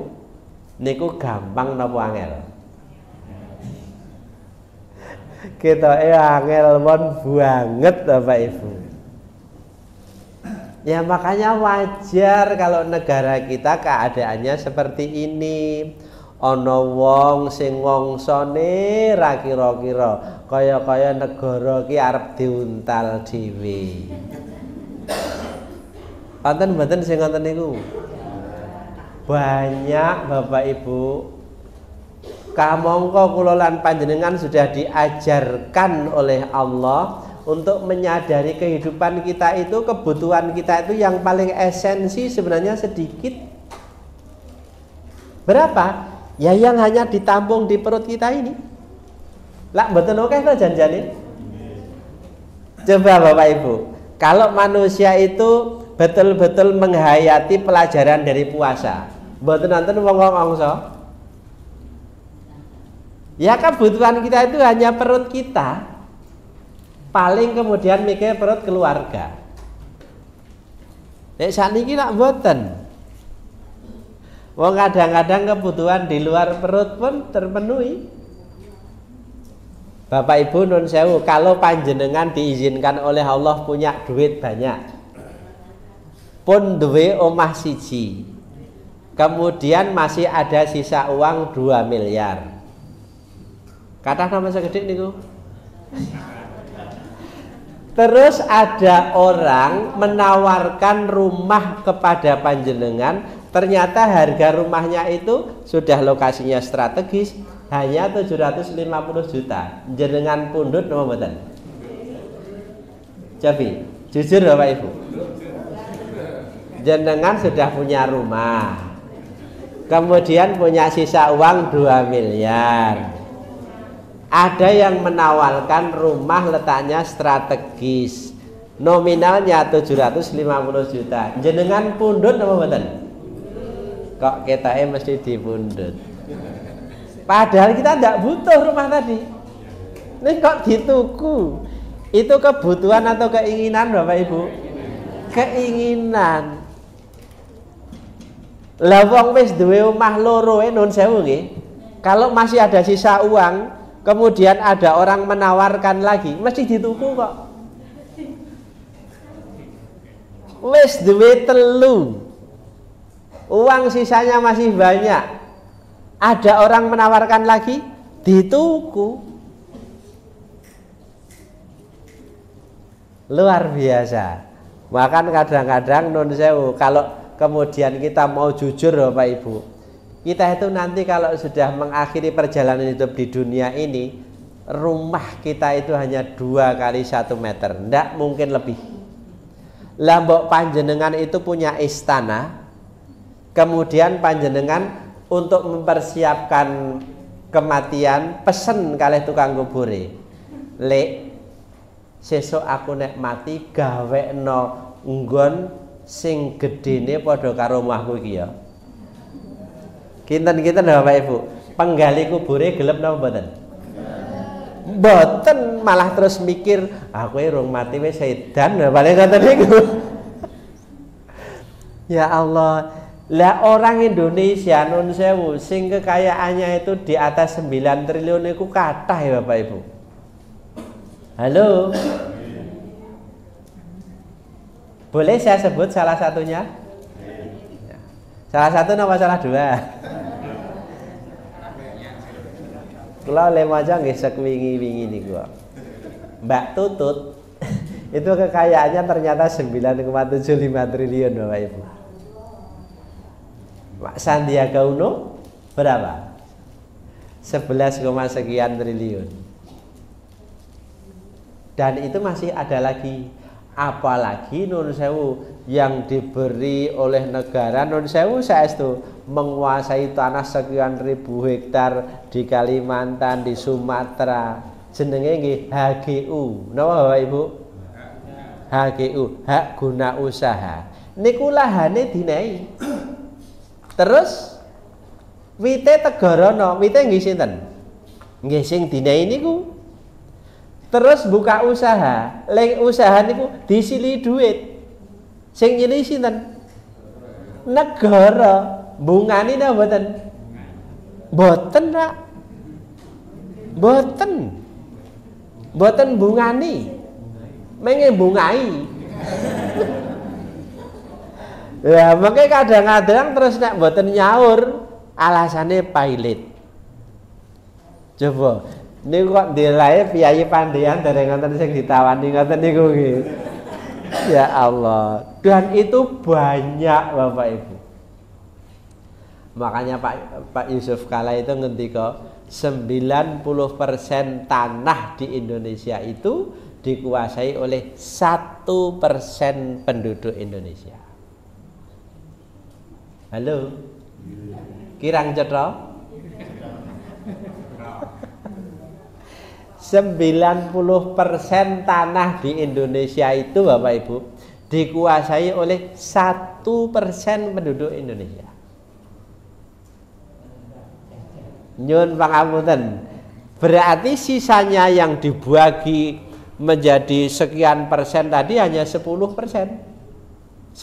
niku gampang napa angel? Kita angel pun banget Bapak Ibu. Ya makanya wajar kalau negara kita keadaannya seperti ini. Ana wong sing wongsone ra kira-kira kaya-kaya negara ki arep diuntal dhewe. Wonten mboten sing ngoten niku? Banyak Bapak Ibu. Kamangka kula lan panjenengan sudah diajarkan oleh Allah untuk menyadari kehidupan kita itu, kebutuhan kita itu yang paling esensi sebenarnya sedikit. Berapa? Ya yang hanya ditampung di perut kita ini. Lah mboten oke to janjane. Coba Bapak Ibu, kalau manusia itu betul-betul menghayati pelajaran dari puasa, mboten nonton wong-wong. Ya kebutuhan kita itu hanya perut kita. Paling kemudian mikir perut keluarga. Nek sakniki nak mboten. Wong kadang-kadang kebutuhan di luar perut pun terpenuhi. Bapak Ibu nun sewu, kalau panjenengan diizinkan oleh Allah punya duit banyak, pun duwe omah siji, kemudian masih ada sisa uang 2 miliar. Kata nama segede niku. Terus ada orang menawarkan rumah kepada panjenengan, ternyata harga rumahnya itu sudah lokasinya strategis, hanya 750 juta. Jenengan pundut napa mboten? Jadi, jujur Bapak Ibu. Jenengan sudah punya rumah, kemudian punya sisa uang 2 miliar. Ada yang menawarkan rumah letaknya strategis, nominalnya 750 juta. Jenengan pundut apa mboten? Kok ketake mesti dipundut. Padahal kita tidak butuh rumah tadi. Ini kok dituku. Itu kebutuhan atau keinginan Bapak Ibu? Keinginan. Lah wong wis duwe omah loro nun sewu nggih. Kalau masih ada sisa uang, kemudian ada orang menawarkan lagi, mesti dituku kok. Wis duwe 3, uang sisanya masih banyak, ada orang menawarkan lagi, dituku. Luar biasa. Bahkan kadang-kadang nun sewu, kalau kemudian kita mau jujur Bapak Ibu, kita itu nanti kalau sudah mengakhiri perjalanan hidup di dunia ini, rumah kita itu hanya 2 kali 1 meter, tidak mungkin lebih. Lambok panjenengan itu punya istana, kemudian panjenengan untuk mempersiapkan kematian, pesen kalih tukang kubure, lek sesuk aku nek mati gawekno nggon sing gedene padha karo omahku iki ya. Kinten-kinten Bapak Ibu, penggali kubure gelem napa mboten? Mboten, malah terus mikir, aku rong mati wis sedan, paling ngoten niku. Ya Allah, lah orang Indonesia nun sewu sing kekayaannya itu di atas 9 triliun niku kathah ya Bapak Ibu. Halo. Boleh saya sebut salah satunya? Salah satu nama salah 2. Kalau lem aja nggih sek wingi-wingi niku. Mbak Tutut Itu kekayaannya ternyata 9,75 triliun Bapak Ibu. Pak Sandiaga Uno berapa? 11, sekian triliun. Dan itu masih ada lagi. Apalagi nun sewu yang diberi oleh negara nun sewu saestu menguasai tanah sekian ribu hektar di Kalimantan, di Sumatera. Jenenge nggih HGU. Napa Bapak Ibu? HGU, hak guna usaha. Niku lahane dinehi. Terus wite Tegorono, wite nggih sinten? Nggih sing dinehi niku. Terus buka usaha, leng usaha niku disili duit. Sing nyili sinten? Negara. Bungani napa mboten? Mboten, Pak. Mboten. Mboten bungani. Menge bungai. Ya, makanya kadang-kadang terus nek mboten nyaur, alasannya pailit. Coba niku kok ndelae piyayi pandean dereng ngoten sing ditawani ngoten niku nggih. Ya Allah. Dan itu banyak Bapak Ibu. Makanya Pak Yusuf Kala itu ngendika 90% tanah di Indonesia itu dikuasai oleh 1% penduduk Indonesia. Halo. Kirang cetha? 90% tanah di Indonesia itu Bapak Ibu dikuasai oleh 1% penduduk Indonesia. Nyun pangapunten. Berarti sisanya yang dibagi menjadi sekian persen tadi hanya 10%. 10%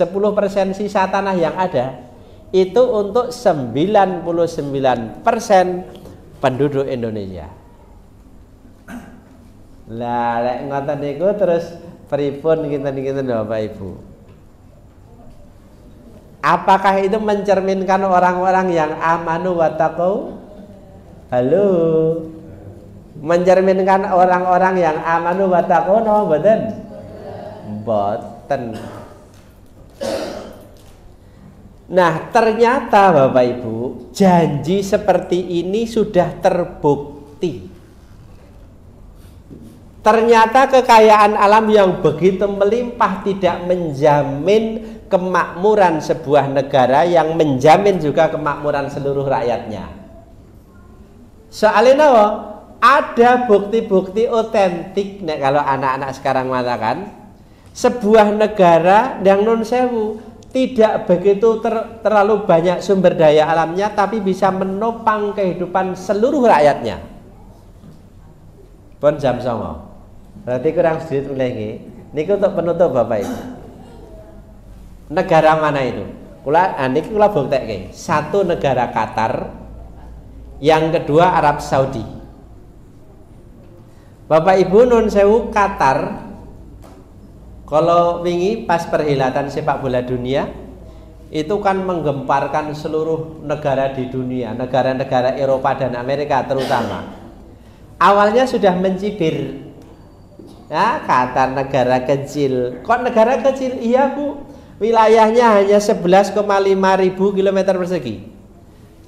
sisa tanah yang ada itu untuk 99% penduduk Indonesia. Lah lek ngoten niku terus pripun kinten-kinten Bapak Ibu? Apakah itu mencerminkan orang-orang yang amanu wa taqau? Halo. Mencerminkan orang-orang yang amanu wa taqau no mboten? Mboten. Nah, ternyata Bapak Ibu, janji seperti ini sudah terbukti. Ternyata kekayaan alam yang begitu melimpah tidak menjamin kemakmuran sebuah negara, yang menjamin juga kemakmuran seluruh rakyatnya. Soalnya ada bukti-bukti otentik nek kalau anak-anak sekarang mengatakan sebuah negara yang non sewu tidak begitu terlalu banyak sumber daya alamnya tapi bisa menopang kehidupan seluruh rakyatnya. Pun jam 09.00. Berarti kurang sedikit lagi. Niku untuk penutup Bapak Ibu. Negara mana itu? Niki kula buktekke. Satu negara Qatar, yang kedua Arab Saudi. Bapak Ibu nun sewu Qatar, kalau wingi pas perhelatan sepak bola dunia itu kan menggemparkan seluruh negara di dunia, negara-negara Eropa dan Amerika terutama. Awalnya sudah mencibir. Ya, Qatar negara kecil. Kok negara kecil? Iya Bu, wilayahnya hanya 11,5 ribu kilometer persegi.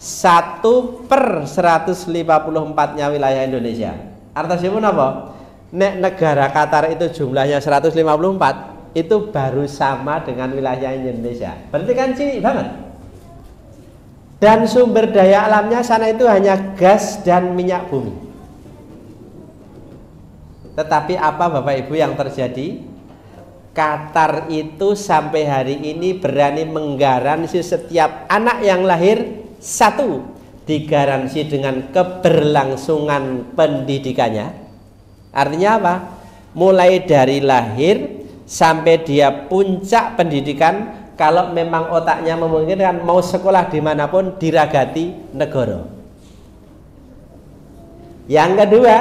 1/154-nya wilayah Indonesia. Artinya apa? Nek negara Qatar itu jumlahnya 154, itu baru sama dengan wilayah Indonesia. Berarti kan cilik banget. Dan sumber daya alamnya sana itu hanya gas dan minyak bumi. Tetapi apa Bapak Ibu yang terjadi? Qatar itu sampai hari ini berani menggaransi setiap anak yang lahir satu digaransi dengan keberlangsungan pendidikannya. Artinya apa? Mulai dari lahir sampai dia puncak pendidikan, kalau memang otaknya memungkinkan mau sekolah dimanapun diragati negara. Yang kedua,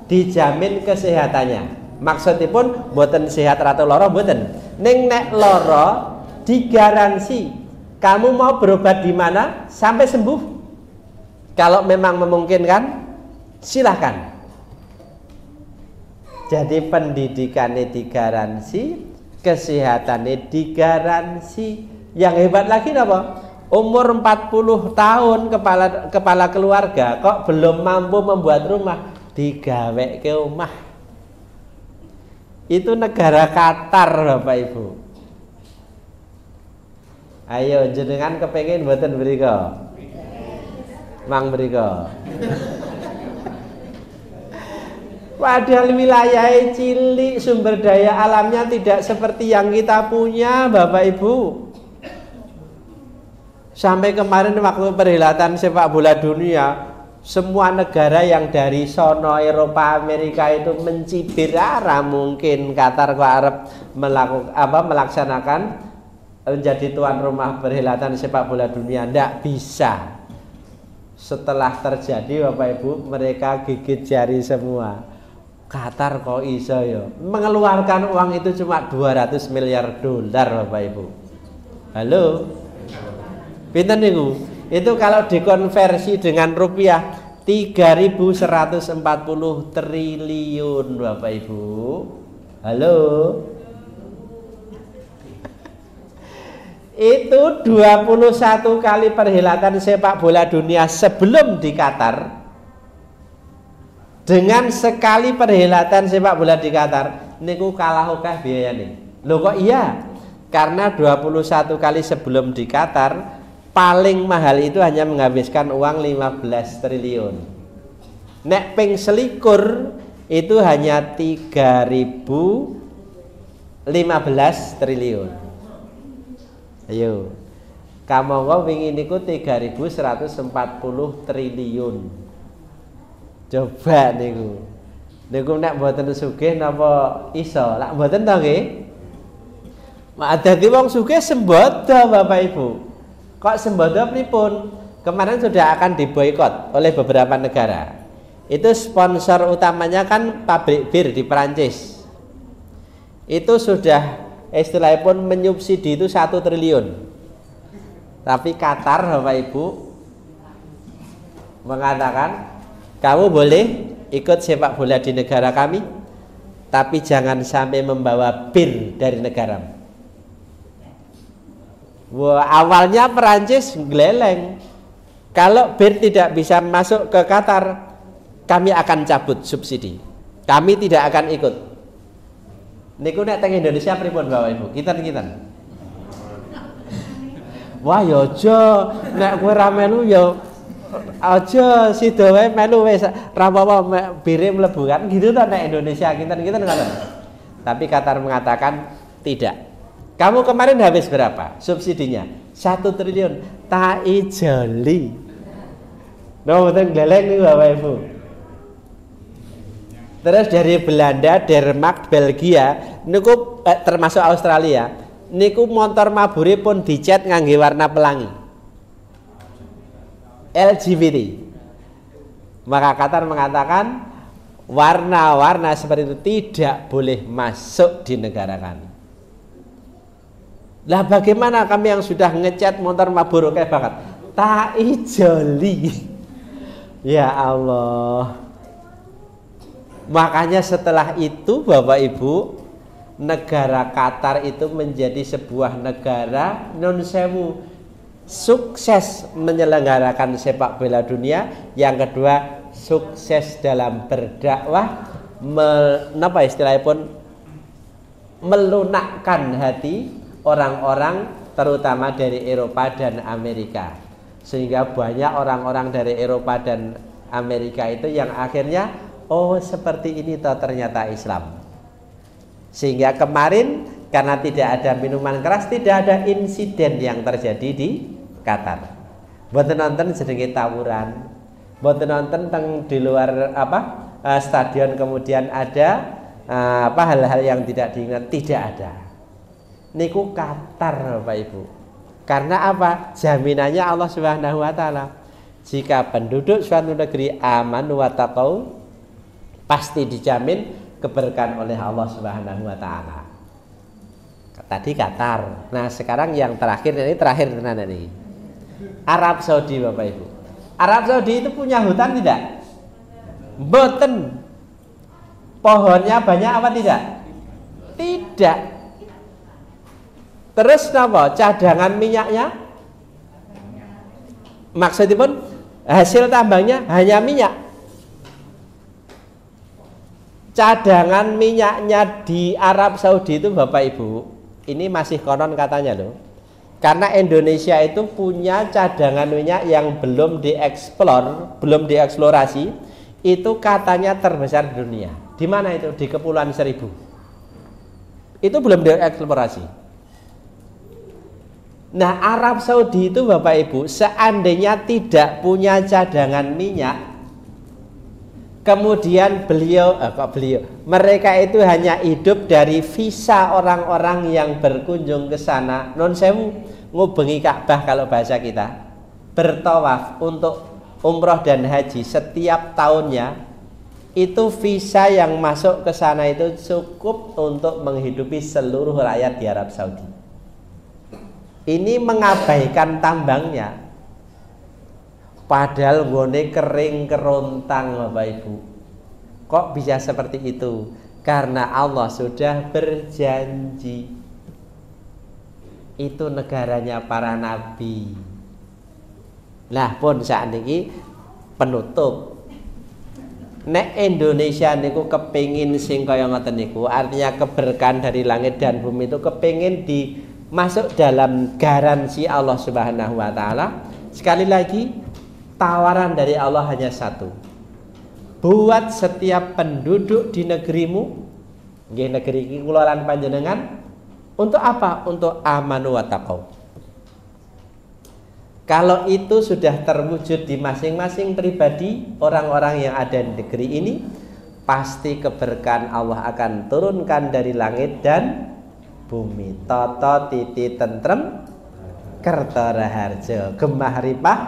dijamin kesehatannya. Maksudipun boten sehat ratu loro boten. Ning nek loro digaransi kamu mau berobat di mana sampai sembuh. Kalau memang memungkinkan silahkan. Jadi pendidikannya digaransi, kesehatannya digaransi. Yang hebat lagi apa? Umur 40 tahun kepala keluarga kok belum mampu membuat rumah, digawe ke rumah. Itu negara Qatar, Bapak Ibu. Ayo jenengan kepengin mboten mriko? Mang mriko. Padahal wilayah cilik, sumber daya alamnya tidak seperti yang kita punya, Bapak Ibu. Sampai kemarin waktu perhelatan sepak bola dunia, semua negara yang dari sono Eropa, Amerika itu mencibir, mungkin Qatar kok Arab melaksanakan menjadi tuan rumah perhelatan sepak bola dunia. Tidak bisa. Setelah terjadi, Bapak Ibu, mereka gigit jari semua. Qatar kok iso ya mengeluarkan uang itu cuma 200 miliar dolar, Bapak Ibu. Halo. Pinten niku? Itu kalau dikonversi dengan rupiah 3.140 triliun, Bapak Ibu. Halo. Itu 21 kali perhelatan sepak bola dunia sebelum di Qatar. Dengan sekali perhelatan sepak bola di Qatar niku kalah akeh biayane. Lho kok iya? Karena 21 kali sebelum di Qatar paling mahal itu hanya menghabiskan uang 15 triliun. Nek ping selikur itu hanya 3.015 triliun. Ayo. Kamangka wingi niku 3.140 triliun. Coba niku. Niku nek mboten sugih napa iso? Lak mboten to nggih? Mak dadi wong sugih sembodo, Bapak Ibu. Kok sembodo pripun? Kemarin sudah akan diboikot oleh beberapa negara. Itu sponsor utamanya kan pabrik bir di Perancis. Itu sudah istilahnya pun menyubsidi itu 1 triliun. Tapi Qatar, Bapak Ibu, mengatakan kamu boleh ikut sepak bola di negara kami, tapi jangan sampai membawa bir dari negaramu. Wah, awalnya Perancis geleng. Kalau bir tidak bisa masuk ke Qatar, kami akan cabut subsidi. Kami tidak akan ikut. Niku nek teng Indonesia pripun Bapak Ibu? Kinten-kinten. Wah, ya aja nek kowe ra melu ya aja sida wae melu wis ra apa-apa bire mlebu kan gitu to nek Indonesia kinten-kinten ngoten. Tapi Qatar mengatakan tidak. Kamu kemarin habis berapa subsidinya? 1 triliun. Tai joli. No, mboten gleleng niku Bapak Ibu. Terus dari Belanda, Denmark, Belgia niku termasuk Australia, niku motor mabure pun dicat ngangge warna pelangi. LGBT. Maka Qatar mengatakan warna-warna seperti itu tidak boleh masuk di negara kami. Lah bagaimana kami yang sudah ngecat motor Marlboro kayak banget? Tai joli. Ya Allah. Makanya setelah itu Bapak Ibu, negara Qatar itu menjadi sebuah negara non sewu sukses menyelenggarakan sepak bola dunia. Yang kedua, sukses dalam berdakwah, menapa istilahnya pun melunakkan hati orang-orang terutama dari Eropa dan Amerika, sehingga banyak orang-orang dari Eropa dan Amerika itu yang akhirnya oh seperti ini toh ternyata Islam. Sehingga kemarin karena tidak ada minuman keras, tidak ada insiden yang terjadi di Qatar. Mboten nonton jenenge tawuran, mboten nonton teng di luar stadion kemudian ada hal-hal yang tidak diingat, tidak ada. Niku Qatar Bapak Ibu. Karena apa? Jaminannya Allah Subhanahu wa taala. Jika penduduk suatu negeri aman wa taqau, pasti dijamin keberkahan oleh Allah Subhanahu wa taala. Tadi Qatar. Nah, sekarang yang terakhir tenan ini. Arab Saudi Bapak Ibu. Arab Saudi itu punya hutan tidak? Mboten. Pohonnya banyak apa tidak? Tidak. Terus apa? Cadangan minyaknya? Maksudnya pun hasil tambangnya hanya minyak. Cadangan minyaknya di Arab Saudi itu Bapak Ibu, ini masih konon katanya loh. Karena Indonesia itu punya cadangan minyak yang belum dieksplor, belum dieksplorasi, itu katanya terbesar di dunia. Di mana itu? Di Kepulauan Seribu. Itu belum dieksplorasi. Nah, Arab Saudi itu Bapak Ibu, seandainya tidak punya cadangan minyak, kemudian mereka itu hanya hidup dari visa orang-orang yang berkunjung ke sana, non sewu, ngubengi Ka'bah kalau bahasa kita, bertawaf untuk umroh dan haji setiap tahunnya. Itu visa yang masuk ke sana itu cukup untuk menghidupi seluruh rakyat di Arab Saudi. Ini mengabaikan tambangnya, padahal gone kering kerontang Bapak Ibu. Kok bisa seperti itu? Karena Allah sudah berjanji. Itu negaranya para nabi. Lah pun saat ini penutup. Nek Indonesia niku kepingin sing kaya ngoten niku, artinya keberkahan dari langit dan bumi itu kepingin masuk dalam garansi Allah Subhanahu wa taala. Sekali lagi, tawaran dari Allah hanya satu. Buat setiap penduduk di negerimu, nggih negeri iki kula lan panjenengan, untuk apa? Untuk amanu wa taqau. Kalau itu sudah terwujud di masing-masing pribadi orang-orang yang ada di negeri ini, pasti keberkahan Allah akan turunkan dari langit dan bumi. Toto titi tentrem kerto raharjo gemah ripah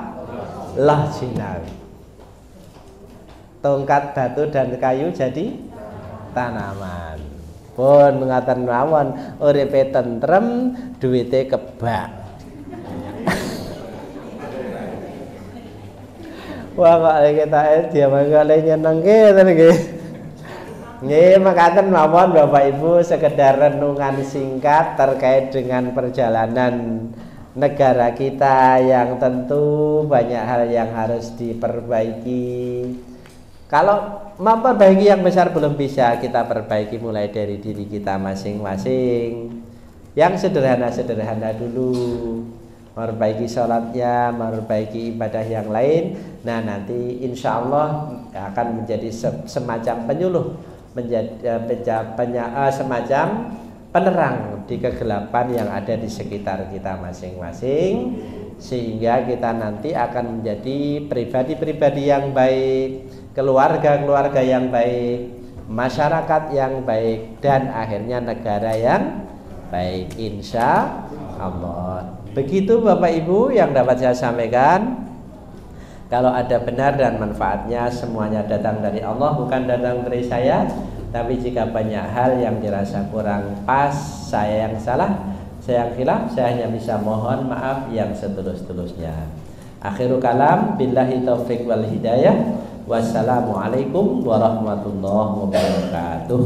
loh jinawi. Tongkat batu dan kayu jadi tanaman. Pun ngaten mawon uripe tentrem, duwite kebak. Wah kok kita dia mangkale nyeneng gitu nggih. Nggih makaten mawon Bapak Ibu, sekedar renungan singkat terkait dengan perjalanan negara kita yang tentu banyak hal yang harus diperbaiki. Kalau memperbaiki yang besar belum bisa, kita perbaiki mulai dari diri kita masing-masing. Yang sederhana-sederhana dulu. Memperbaiki sholatnya, memperbaiki ibadah yang lain. Nah nanti insya Allah akan menjadi semacam penyuluh, semacam penerang di kegelapan yang ada di sekitar kita masing-masing, sehingga kita nanti akan menjadi pribadi-pribadi yang baik, keluarga-keluarga yang baik, masyarakat yang baik, dan akhirnya negara yang baik insya Allah. Begitu Bapak Ibu yang dapat saya sampaikan. Kalau ada benar dan manfaatnya, semuanya datang dari Allah, bukan datang dari saya. Tapi jika banyak hal yang dirasa kurang pas, saya yang salah, saya yang khilaf, saya hanya bisa mohon maaf yang setulus-tulusnya. Akhirul kalam, billahi taufiq wal hidayah. Wassalamualaikum warahmatullahi wabarakatuh.